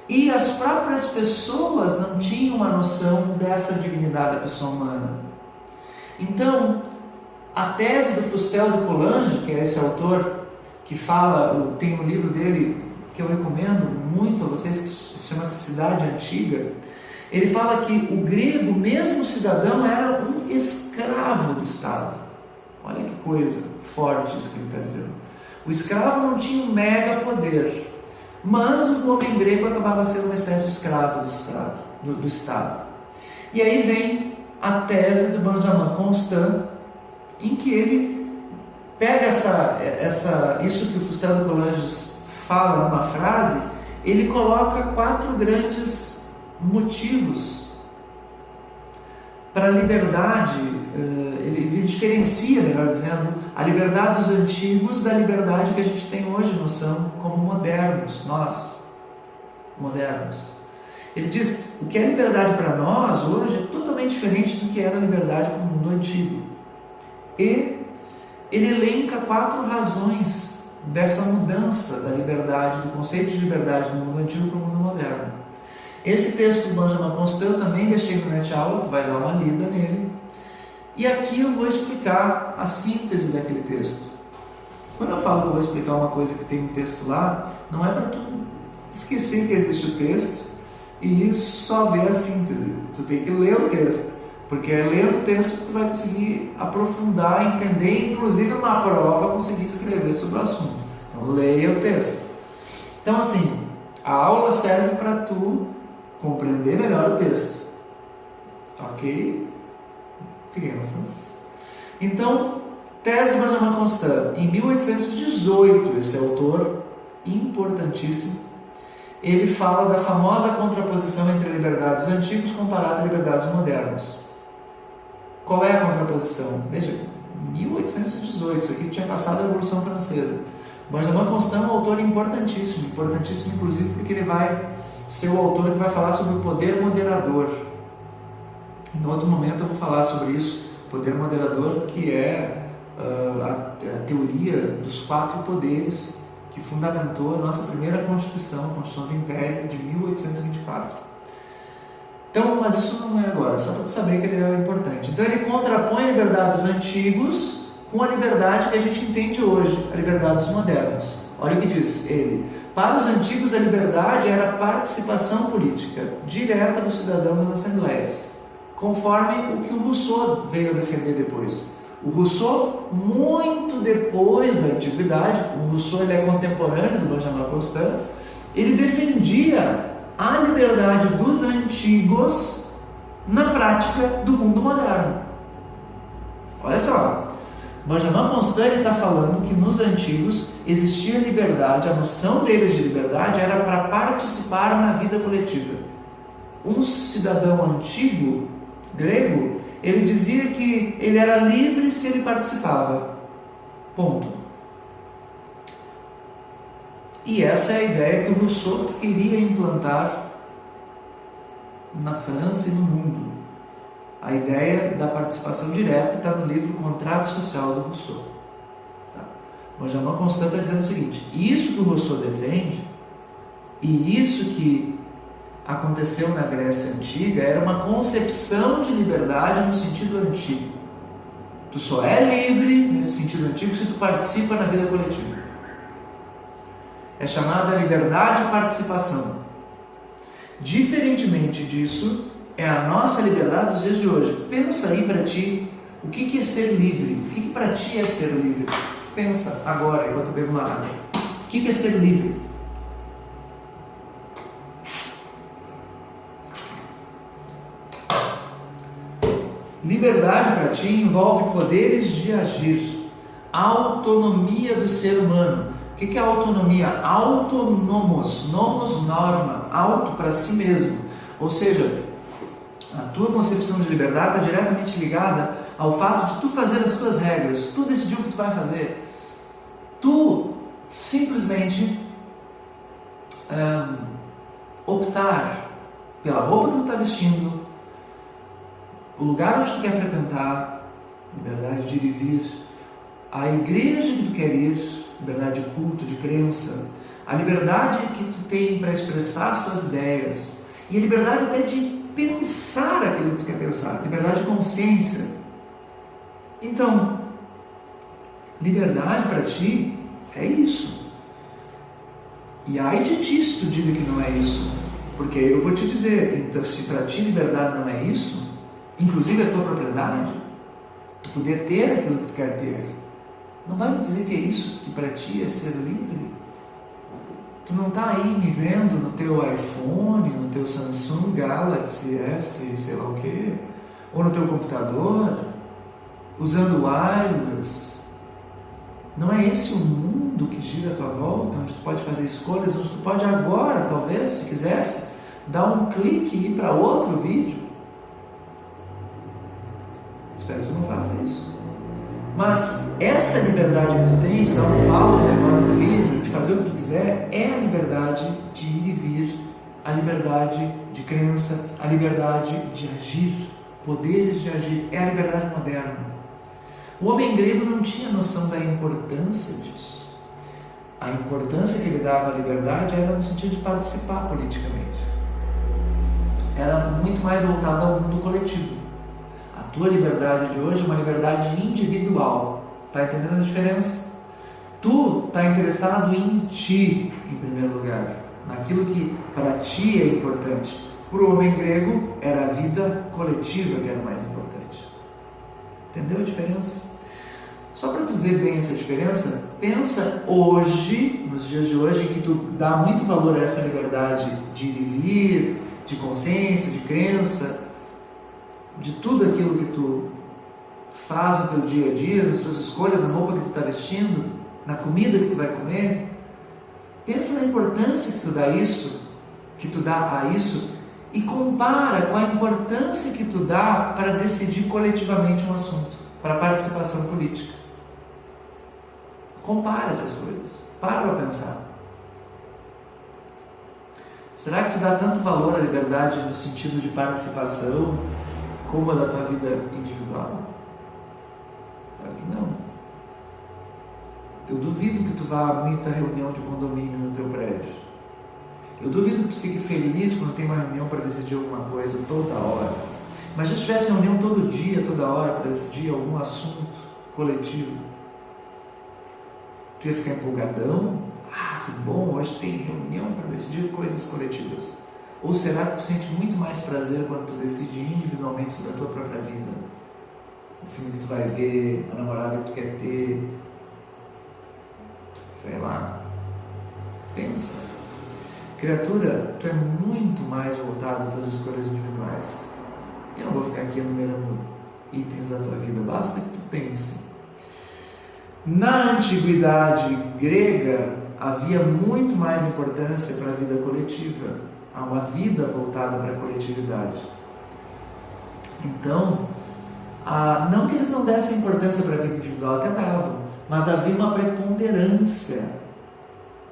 e as próprias pessoas não tinham a noção dessa dignidade da pessoa humana. Então, a tese do Fustel de Coulanges, que é esse autor que fala, tem um livro dele que eu recomendo muito a vocês, que se chama Cidade Antiga. Ele fala que o grego, mesmo cidadão, era um escravo do Estado. Olha que coisa forte isso que ele está dizendo. O escravo não tinha um mega poder, mas o homem grego acabava sendo uma espécie de escravo do Estado. E aí vem a tese do Benjamin Constant, em que ele pega isso que o Fustel de Coulanges fala numa frase, ele coloca 4 grandes motivos para a liberdade. Ele diferencia, melhor dizendo, a liberdade dos antigos da liberdade que a gente tem hoje, noção como modernos, nós, modernos. Ele diz, o que é liberdade para nós hoje é totalmente diferente do que era liberdade para o mundo antigo. E ele elenca 4 razões dessa mudança da liberdade, do conceito de liberdade do mundo antigo para o mundo moderno. Esse texto do Benjamin Constant eu também deixei no Net Aula, tu vai dar uma lida nele. E aqui eu vou explicar a síntese daquele texto. Quando eu falo que eu vou explicar uma coisa que tem um texto lá, não é para tu esquecer que existe o texto e só ver a síntese. Tu tem que ler o texto, porque é lendo o texto que tu vai conseguir aprofundar, entender, inclusive numa prova conseguir escrever sobre o assunto. Então leia o texto. Então assim, a aula serve para tu compreender melhor o texto. Ok? Crianças. Então, tese do Benjamin Constant. Em 1818, esse autor importantíssimo, ele fala da famosa contraposição entre liberdades antigos comparada a liberdades modernos. Qual é a contraposição? Veja, 1818, isso aqui tinha passado a Revolução Francesa. Benjamin Constant é um autor importantíssimo inclusive porque ele vai ser o autor que vai falar sobre o poder moderador. Em outro momento eu vou falar sobre isso, poder moderador, que é a teoria dos 4 poderes que fundamentou a nossa primeira Constituição, a Constituição do Império de 1824. Então, mas isso não é agora, só para saber que ele é importante. Então ele contrapõe a liberdade dos antigos com a liberdade que a gente entende hoje, a liberdade dos modernos. Olha o que diz ele. Para os antigos a liberdade era a participação política direta dos cidadãos nas assembleias, conforme o que o Rousseau veio a defender depois. O Rousseau, muito depois da antiguidade, o Rousseau ele é contemporâneo do Benjamin Constant, ele defendia a liberdade dos antigos na prática do mundo moderno. Olha só, Benjamin Constant está falando que nos antigos existia liberdade, a noção deles de liberdade era para participar na vida coletiva. Um cidadão antigo, grego, ele dizia que ele era livre se ele participava. Ponto. E essa é a ideia que o Rousseau queria implantar na França e no mundo. A ideia da participação direta está no livro Contrato Social do Rousseau. Tá? O Benjamin Constant está dizendo o seguinte: isso que o Rousseau defende, e isso que aconteceu na Grécia Antiga, era uma concepção de liberdade no sentido antigo. Tu só é livre nesse sentido antigo se tu participa na vida coletiva. É chamada liberdade de participação. Diferentemente disso, é a nossa liberdade dos dias de hoje. Pensa aí para ti, o que é ser livre? O que para ti é ser livre? Pensa agora, enquanto eu bebo uma água. O que é ser livre? Liberdade para ti envolve poderes de agir, autonomia do ser humano. O que é autonomia? Autonomos, nomos, norma, auto para si mesmo. Ou seja, a tua concepção de liberdade está diretamente ligada ao fato de tu fazer as tuas regras, tu decidir o que tu vai fazer. Tu simplesmente optar pela roupa que tu está vestindo, o lugar onde tu quer frequentar, liberdade de ir e vir, a igreja que tu quer ir, liberdade de culto, de crença, a liberdade que tu tem para expressar as tuas ideias, e a liberdade até de pensar aquilo que tu quer pensar, liberdade de consciência. Então, liberdade para ti é isso. E ai de ti se tu diga que não é isso, porque eu vou te dizer, então se para ti liberdade não é isso, inclusive a tua propriedade, tu poder ter aquilo que tu quer ter, não vai me dizer que é isso que para ti é ser livre? Tu não está aí me vendo no teu iPhone, no teu Samsung Galaxy S, sei lá o que, ou no teu computador, usando wireless. Não é esse o mundo que gira à tua volta, onde tu pode fazer escolhas, onde tu pode agora, talvez, se quisesse, dar um clique e ir para outro vídeo. Espero que tu não faça isso. Mas essa liberdade que tu tem de dar um pause agora no vídeo, de fazer o que tu quiser, é a liberdade de ir e vir, a liberdade de crença, a liberdade de agir, poderes de agir, é a liberdade moderna. O homem grego não tinha noção da importância disso. A importância que ele dava à liberdade era no sentido de participar politicamente. Era muito mais voltada ao mundo coletivo. A tua liberdade de hoje é uma liberdade individual. Está entendendo a diferença? Tu está interessado em ti, em primeiro lugar, naquilo que para ti é importante. Para o homem grego era a vida coletiva que era o mais importante. Entendeu a diferença? Só para tu ver bem essa diferença, pensa hoje, nos dias de hoje, que tu dá muito valor a essa liberdade de ir e vir, de consciência, de crença, de tudo aquilo que tu faz no teu dia a dia, nas tuas escolhas, na roupa que tu está vestindo, na comida que tu vai comer. Pensa na importância que tu dá isso, que tu dá a isso, e compara com a importância que tu dá para decidir coletivamente um assunto, para a participação política. Compara essas coisas, para pensar. Será que tu dá tanto valor à liberdade no sentido de participação como a da tua vida individual? Claro que não. Eu duvido que tu vá a muita reunião de condomínio no teu prédio. Eu duvido que tu fique feliz quando tem uma reunião para decidir alguma coisa toda hora. Mas se tivesse reunião todo dia, toda hora para decidir algum assunto coletivo, tu ia ficar empolgadão? Ah, que bom, hoje tem reunião para decidir coisas coletivas. Ou será que tu sente muito mais prazer quando tu decide individualmente sobre a tua própria vida? O filme que tu vai ver, a namorada que tu quer ter, sei lá. Pensa. Criatura, tu é muito mais voltado às tuas escolhas individuais. Eu não vou ficar aqui enumerando itens da tua vida, basta que tu pense. Na antiguidade grega, havia muito mais importância para a vida coletiva. Há uma vida voltada para a coletividade. Então, não que eles não dessem importância para a vida individual, até davam, mas havia uma preponderância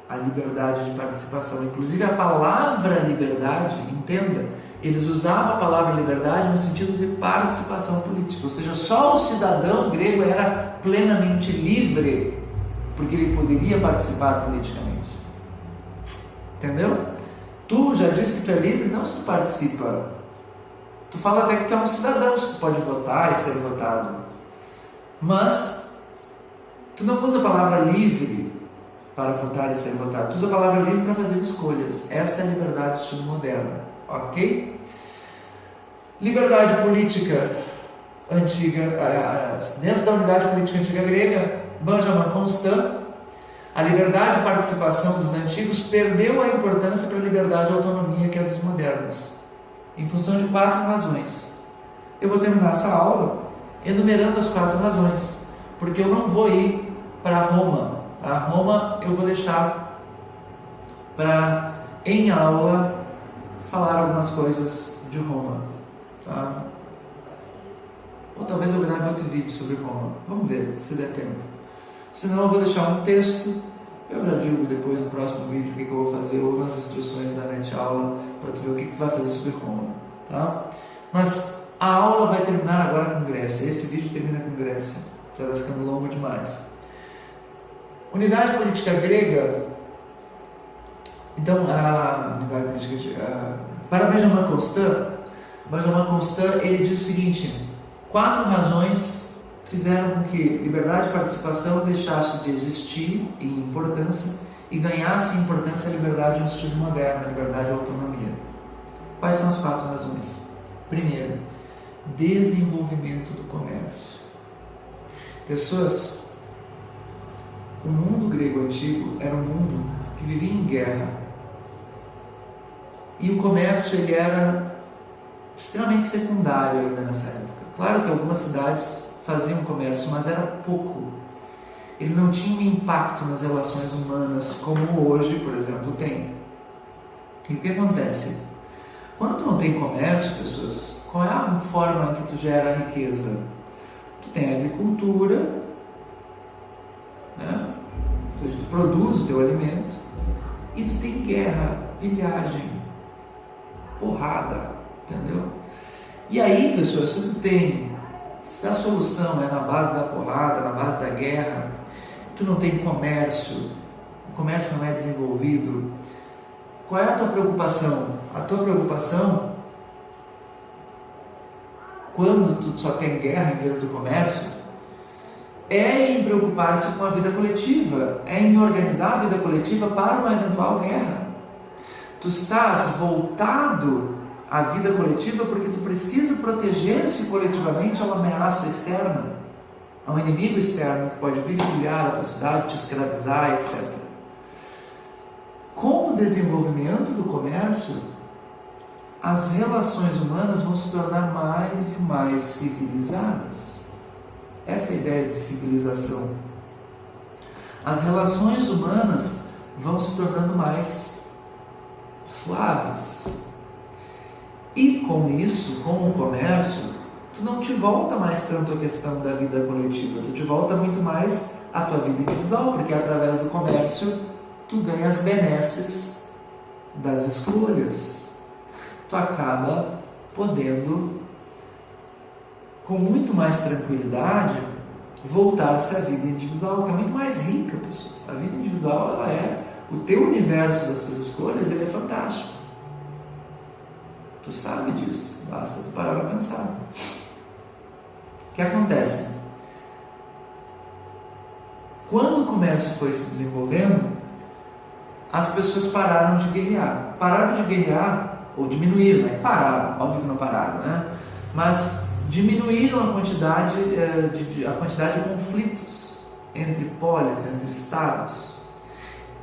à liberdade de participação. Inclusive a palavra liberdade, entenda, eles usavam a palavra liberdade no sentido de participação política, ou seja, só o cidadão grego era plenamente livre, porque ele poderia participar politicamente. Entendeu? Tu já disse que tu é livre, não se tu participa. Tu fala até que tu é um cidadão, se tu pode votar e ser votado. Mas tu não usa a palavra livre para votar e ser votado. Tu usa a palavra livre para fazer escolhas. Essa é a liberdade do estilo moderno. Ok? Liberdade política antiga, dentro da unidade política antiga grega, Benjamin Constant, a liberdade e participação dos antigos perdeu a importância para a liberdade e autonomia que é dos modernos, em função de 4 razões. Eu vou terminar essa aula enumerando as 4 razões, porque eu não vou ir para Roma. A Roma eu vou deixar para, em aula, falar algumas coisas de Roma. Tá? Ou talvez eu grave outro vídeo sobre Roma. Vamos ver, se der tempo. Senão eu vou deixar um texto. Eu já digo depois no próximo vídeo o que eu vou fazer, ou nas instruções da net aula, para tu ver o que tu vai fazer sobre Roma. Tá? Mas a aula vai terminar agora com Grécia. Esse vídeo termina com Grécia. Já está ficando longo demais. Unidade política grega. Então, a unidade política para Benjamin Constant, ele diz o seguinte: 4 razões fizeram com que liberdade e participação deixasse de existir em importância e ganhasse em importância a liberdade no estilo moderno, a liberdade e a autonomia. Quais são as 4 razões? Primeiro, desenvolvimento do comércio. Pessoas, o mundo grego antigo era um mundo que vivia em guerra. E o comércio ele era extremamente secundário ainda nessa época. Claro que algumas cidades faziam comércio, mas era pouco. Ele não tinha um impacto nas relações humanas como hoje, por exemplo, tem. E o que acontece? Quando tu não tem comércio, pessoas, qual é a forma em que tu gera riqueza? Tu tem agricultura, né? Ou seja, tu produz o teu alimento, e tu tem guerra, pilhagem, porrada, entendeu? E aí, pessoas, se a solução é na base da porrada, na base da guerra, tu não tem comércio, o comércio não é desenvolvido, qual é a tua preocupação? A tua preocupação, quando tu só tem guerra em vez do comércio, é em preocupar-se com a vida coletiva, é em organizar a vida coletiva para uma eventual guerra. Tu estás voltado à vida coletiva porque tu precisa proteger-se coletivamente a uma ameaça externa, a um inimigo externo que pode vir e pilhar a tua cidade, te escravizar, etc. Com o desenvolvimento do comércio, as relações humanas vão se tornar mais e mais civilizadas. Essa é a ideia de civilização. As relações humanas vão se tornando mais suaves. E com isso, com o comércio, tu não te volta mais tanto à questão da vida coletiva, tu te volta muito mais à tua vida individual, porque através do comércio tu ganha as benesses das escolhas. Tu acaba podendo, com muito mais tranquilidade, voltar-se à vida individual, que é muito mais rica, pessoas. A vida individual, ela é o teu universo das tuas escolhas, ele é fantástico. Tu sabe disso, basta tu parar para pensar. O que acontece? Quando o comércio foi se desenvolvendo, as pessoas pararam de guerrear. Pararam de guerrear, ou diminuíram, né? Pararam, óbvio que não pararam, né? Mas diminuíram a quantidade de conflitos entre polis, entre estados.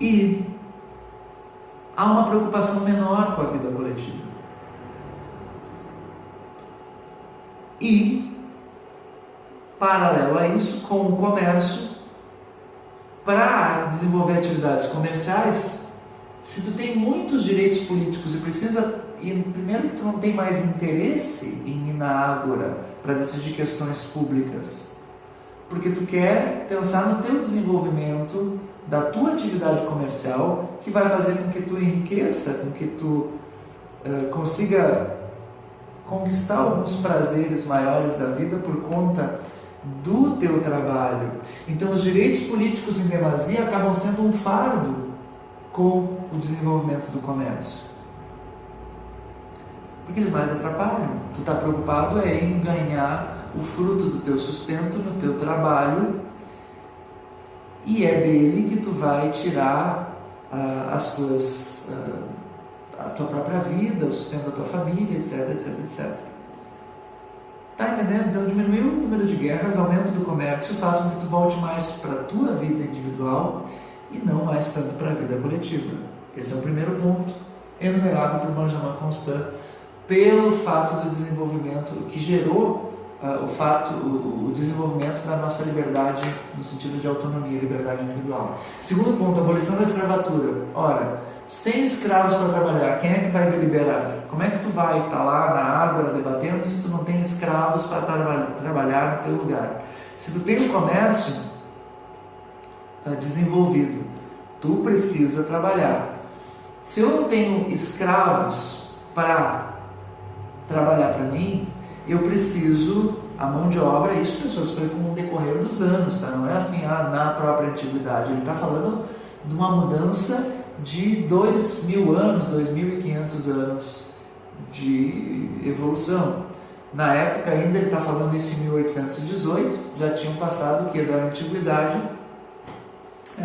E há uma preocupação menor com a vida coletiva. E, paralelo a isso, com o comércio, para desenvolver atividades comerciais, se tu tem muitos direitos políticos e primeiro que tu não tem mais interesse em ir na ágora para decidir questões públicas, porque tu quer pensar no teu desenvolvimento da tua atividade comercial, que vai fazer com que tu enriqueça, com que tu consiga conquistar alguns prazeres maiores da vida por conta do teu trabalho. Então os direitos políticos em demasia acabam sendo um fardo com o desenvolvimento do comércio, porque eles mais atrapalham. Tu está preocupado em ganhar o fruto do teu sustento no teu trabalho, e é dele que tu vai tirar a tua própria vida, o sustento da tua família, etc, etc, etc. Tá entendendo? Então diminuir o número de guerras, aumento do comércio, faz com que tu volte mais para a tua vida individual e não mais tanto para a vida coletiva. Esse é o primeiro ponto, enumerado por Benjamin Constant, pelo fato do desenvolvimento que gerou o desenvolvimento da nossa liberdade no sentido de autonomia, liberdade individual. Segundo ponto, abolição da escravatura. Ora, sem escravos para trabalhar, quem é que vai deliberar? Como é que tu vai estar lá na Ágora debatendo se tu não tem escravos para trabalhar no teu lugar? Se tu tem um comércio desenvolvido, tu precisa trabalhar. Se eu não tenho escravos para trabalhar para mim, eu preciso, a mão de obra, isso pessoas foi com o decorrer dos anos, tá? Não é assim, na própria antiguidade. Ele está falando de uma mudança de 2.000 anos, 2.500 anos de evolução. Na época ainda, ele está falando isso em 1818, já tinham passado o que da antiguidade,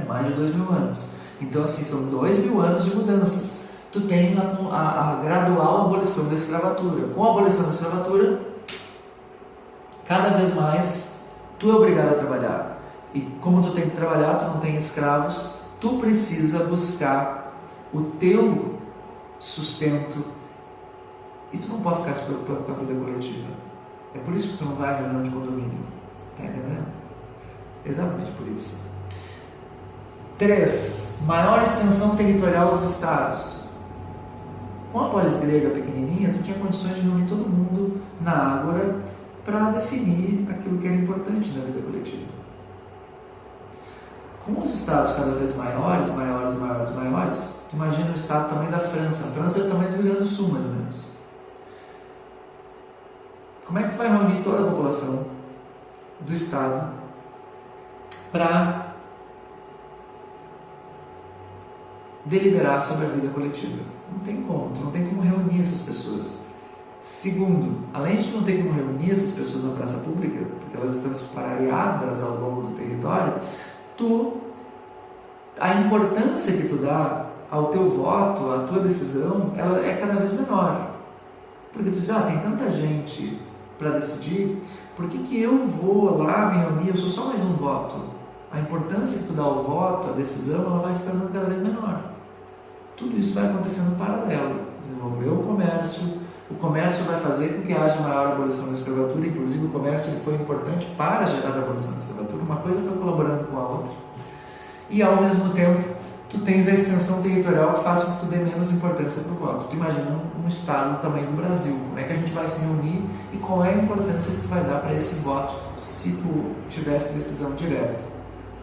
mais de 2.000 anos. Então assim, são 2.000 anos de mudanças. Tu tem a gradual abolição da escravatura. Com a abolição da escravatura, cada vez mais tu é obrigado a trabalhar. E como tu tem que trabalhar, tu não tem escravos, tu precisa buscar o teu sustento e tu não pode ficar se preocupando com a vida coletiva. É por isso que tu não vai à reunião de condomínio. Tá entendendo? Exatamente por isso. 3. Maior extensão territorial dos estados. Com a polis grega pequenininha, tu tinha condições de reunir todo mundo na Ágora para definir aquilo que era importante na vida coletiva. Com os estados cada vez maiores, tu imagina o estado do tamanho da França. A França é o tamanho do Rio Grande do Sul, mais ou menos. Como é que tu vai reunir toda a população do estado para deliberar sobre a vida coletiva? Não tem como, tu não tem como reunir essas pessoas. Segundo, além de tu não ter como reunir essas pessoas na praça pública, porque elas estão espraiadas ao longo do território, a importância que tu dá ao teu voto, à tua decisão, ela é cada vez menor. Porque tu diz, tem tanta gente para decidir, por que eu vou lá me reunir, eu sou só mais um voto? A importância que tu dá ao voto, à decisão, ela vai se tornando cada vez menor. Tudo isso vai acontecendo em paralelo. Desenvolver o comércio vai fazer com que haja maior abolição da escravatura, inclusive o comércio foi importante para gerar a abolição da escravatura, uma coisa foi colaborando com a outra. E ao mesmo tempo, tu tens a extensão territorial que faz com que tu dê menos importância para o voto. Tu imagina um estado do tamanho do Brasil, como é que a gente vai se reunir e qual é a importância que tu vai dar para esse voto se tu tivesse decisão direta,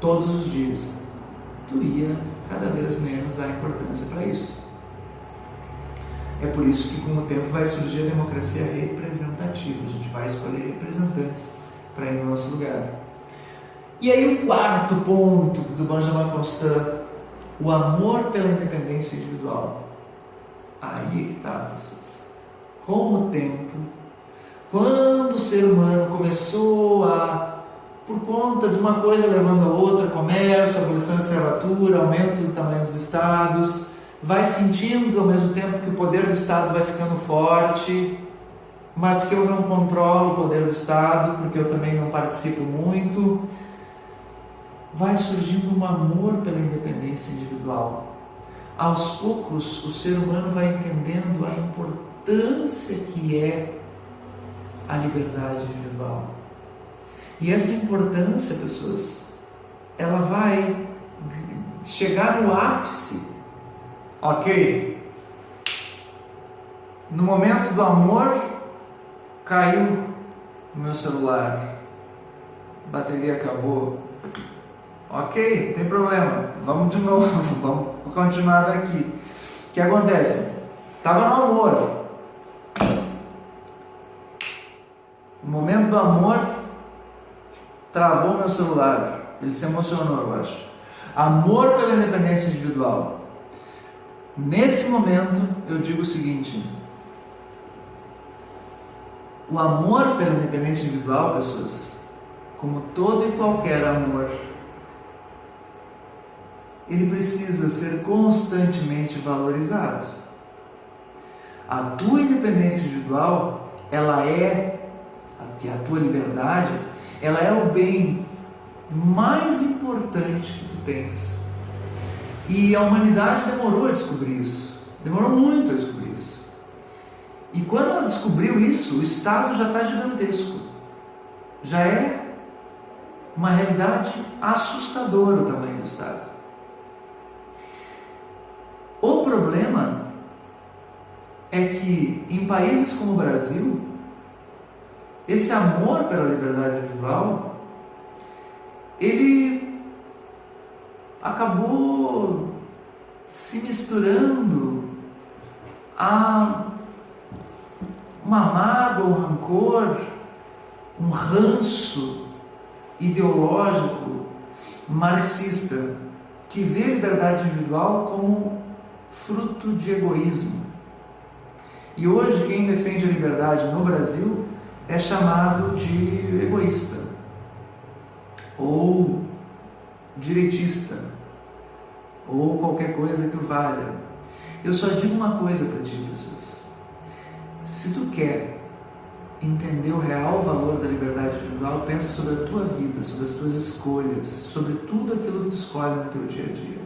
todos os dias. Tu ia cada vez menos dar importância para isso. É por isso que com o tempo vai surgir a democracia representativa. A gente vai escolher representantes para ir no nosso lugar. E aí o quarto ponto do Benjamin Constant, o amor pela independência individual. Aí que está, pessoas. Com o tempo, quando o ser humano começou por conta de uma coisa levando a outra, comércio, abolição da escravatura, aumento do tamanho dos estados, vai sentindo ao mesmo tempo que o poder do Estado vai ficando forte, mas que eu não controlo o poder do Estado, porque eu também não participo muito. Vai surgindo um amor pela independência individual. Aos poucos, o ser humano vai entendendo a importância que é a liberdade individual. E essa importância, pessoas, ela vai chegar no ápice. Ok? No momento do amor, caiu o meu celular, a bateria acabou. Ok, não tem problema, vamos de novo, vamos continuar daqui. O que acontece? Estava no amor. No momento do amor, travou meu celular. Ele se emocionou, eu acho. Amor pela independência individual. Nesse momento, eu digo o seguinte: o amor pela independência individual, pessoas, como todo e qualquer amor, ele precisa ser constantemente valorizado. A tua independência individual, ela é a que é a tua liberdade, ela é o bem mais importante que tu tens. E a humanidade demorou a descobrir isso. Demorou muito a descobrir isso. E quando ela descobriu isso, o Estado já está gigantesco. Já é uma realidade assustadora o tamanho do Estado. O problema é que em países como o Brasil, esse amor pela liberdade individual, ele acabou se misturando a uma mágoa, um rancor, um ranço ideológico marxista que vê a liberdade individual como fruto de egoísmo. E hoje quem defende a liberdade no Brasil é chamado de egoísta ou direitista ou qualquer coisa que o valha. Eu só digo uma coisa para ti, pessoas. Se tu quer entender o real valor da liberdade individual, pensa sobre a tua vida, sobre as tuas escolhas, sobre tudo aquilo que tu escolhe no teu dia a dia.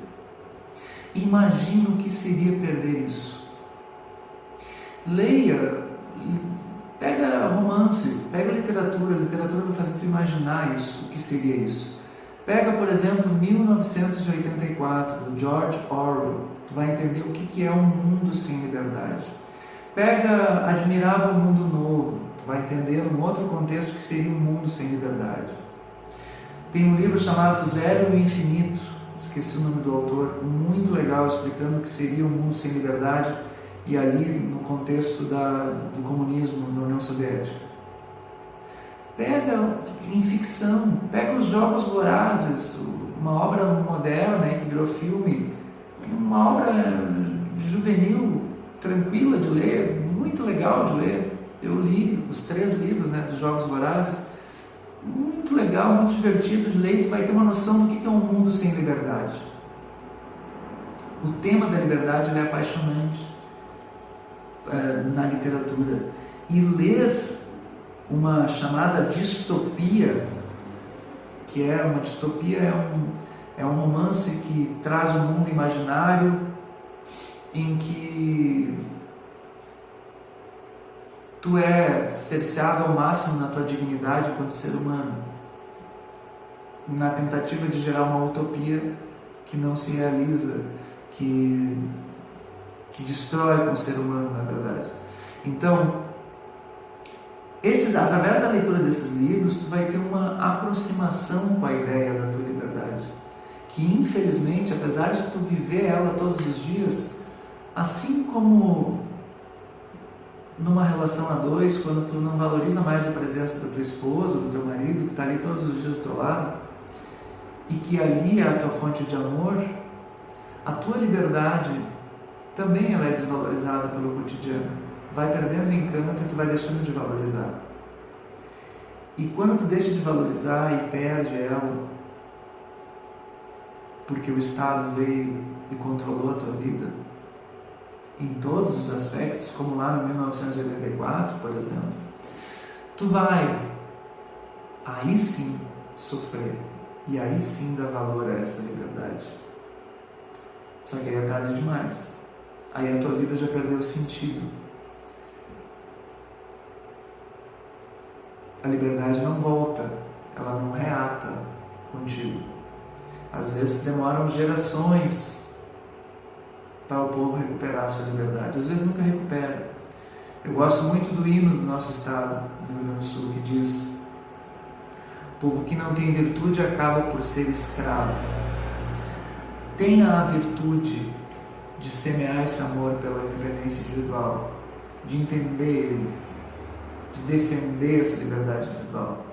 Imagina o que seria perder isso. Leia, pega romance, pega literatura. A literatura vai fazer tu imaginar isso, o que seria isso. Pega, por exemplo, 1984, do George Orwell. Tu vai entender o que é um mundo sem liberdade. Pega Admirável Mundo Novo. Tu vai entender num outro contexto o que seria um mundo sem liberdade. Tem um livro chamado Zero e o Infinito, esqueci o nome do autor, muito legal, explicando o que seria um mundo sem liberdade, e ali no contexto do comunismo na União Soviética. Pega em ficção, pega os Jogos Vorazes, uma obra moderna que virou filme, uma obra juvenil, tranquila de ler, muito legal de ler. Eu li os 3 livros dos Jogos Vorazes, muito legal, muito divertido de ler, e tu vai ter uma noção do que é um mundo sem liberdade. O tema da liberdade é apaixonante na literatura, e ler uma chamada distopia, que é uma distopia, é um romance que traz um mundo imaginário em que tu é cerceado ao máximo na tua dignidade enquanto ser humano, na tentativa de gerar uma utopia que não se realiza, que destrói o ser humano, na verdade. Então, através da leitura desses livros, tu vai ter uma aproximação com a ideia da tua liberdade, que infelizmente, apesar de tu viver ela todos os dias, assim como numa relação a dois, quando tu não valoriza mais a presença da tua esposa, do teu marido, que está ali todos os dias do teu lado, e que ali é a tua fonte de amor, a tua liberdade também ela é desvalorizada pelo cotidiano. Vai perdendo encanto e tu vai deixando de valorizar. E quando tu deixa de valorizar e perde ela, porque o Estado veio e controlou a tua vida, em todos os aspectos, como lá no 1984, por exemplo, tu vai aí sim sofrer, e aí sim dar valor a essa liberdade. Só que aí é tarde demais. Aí a tua vida já perdeu sentido. A liberdade não volta, ela não reata contigo. Às vezes demoram gerações para o povo recuperar a sua liberdade. Às vezes nunca recupera. Eu gosto muito do hino do nosso estado, do Rio Grande do Sul, que diz: o povo que não tem virtude acaba por ser escravo. Tenha a virtude de semear esse amor pela independência individual, de entender ele, de defender essa liberdade individual,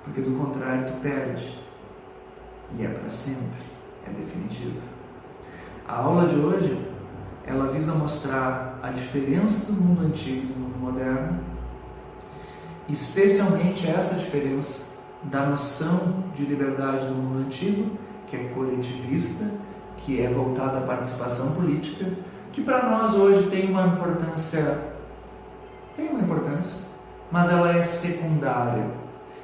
porque do contrário tu perde, e é para sempre, é definitivo. A aula de hoje, ela visa mostrar a diferença do mundo antigo e do mundo moderno, especialmente essa diferença da noção de liberdade do mundo antigo, que é coletivista, que é voltada à participação política, que para nós hoje tem uma importância, mas ela é secundária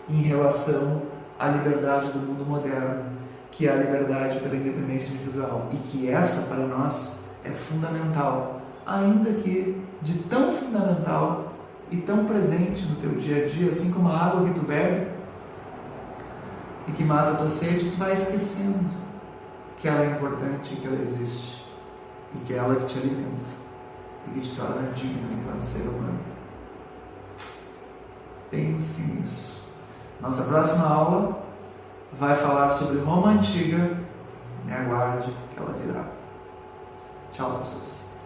em relação à liberdade do mundo moderno, que é a liberdade pela independência individual, e que essa para nós é fundamental, ainda que de tão fundamental e tão presente no teu dia a dia, assim como a água que tu bebe e que mata a tua sede, tu vai esquecendo que ela é importante, que ela existe, e que é ela que te alimenta e que te torna digno enquanto ser humano. Pense nisso. Nossa próxima aula vai falar sobre Roma Antiga. Me aguarde que ela virá. Tchau, pessoas.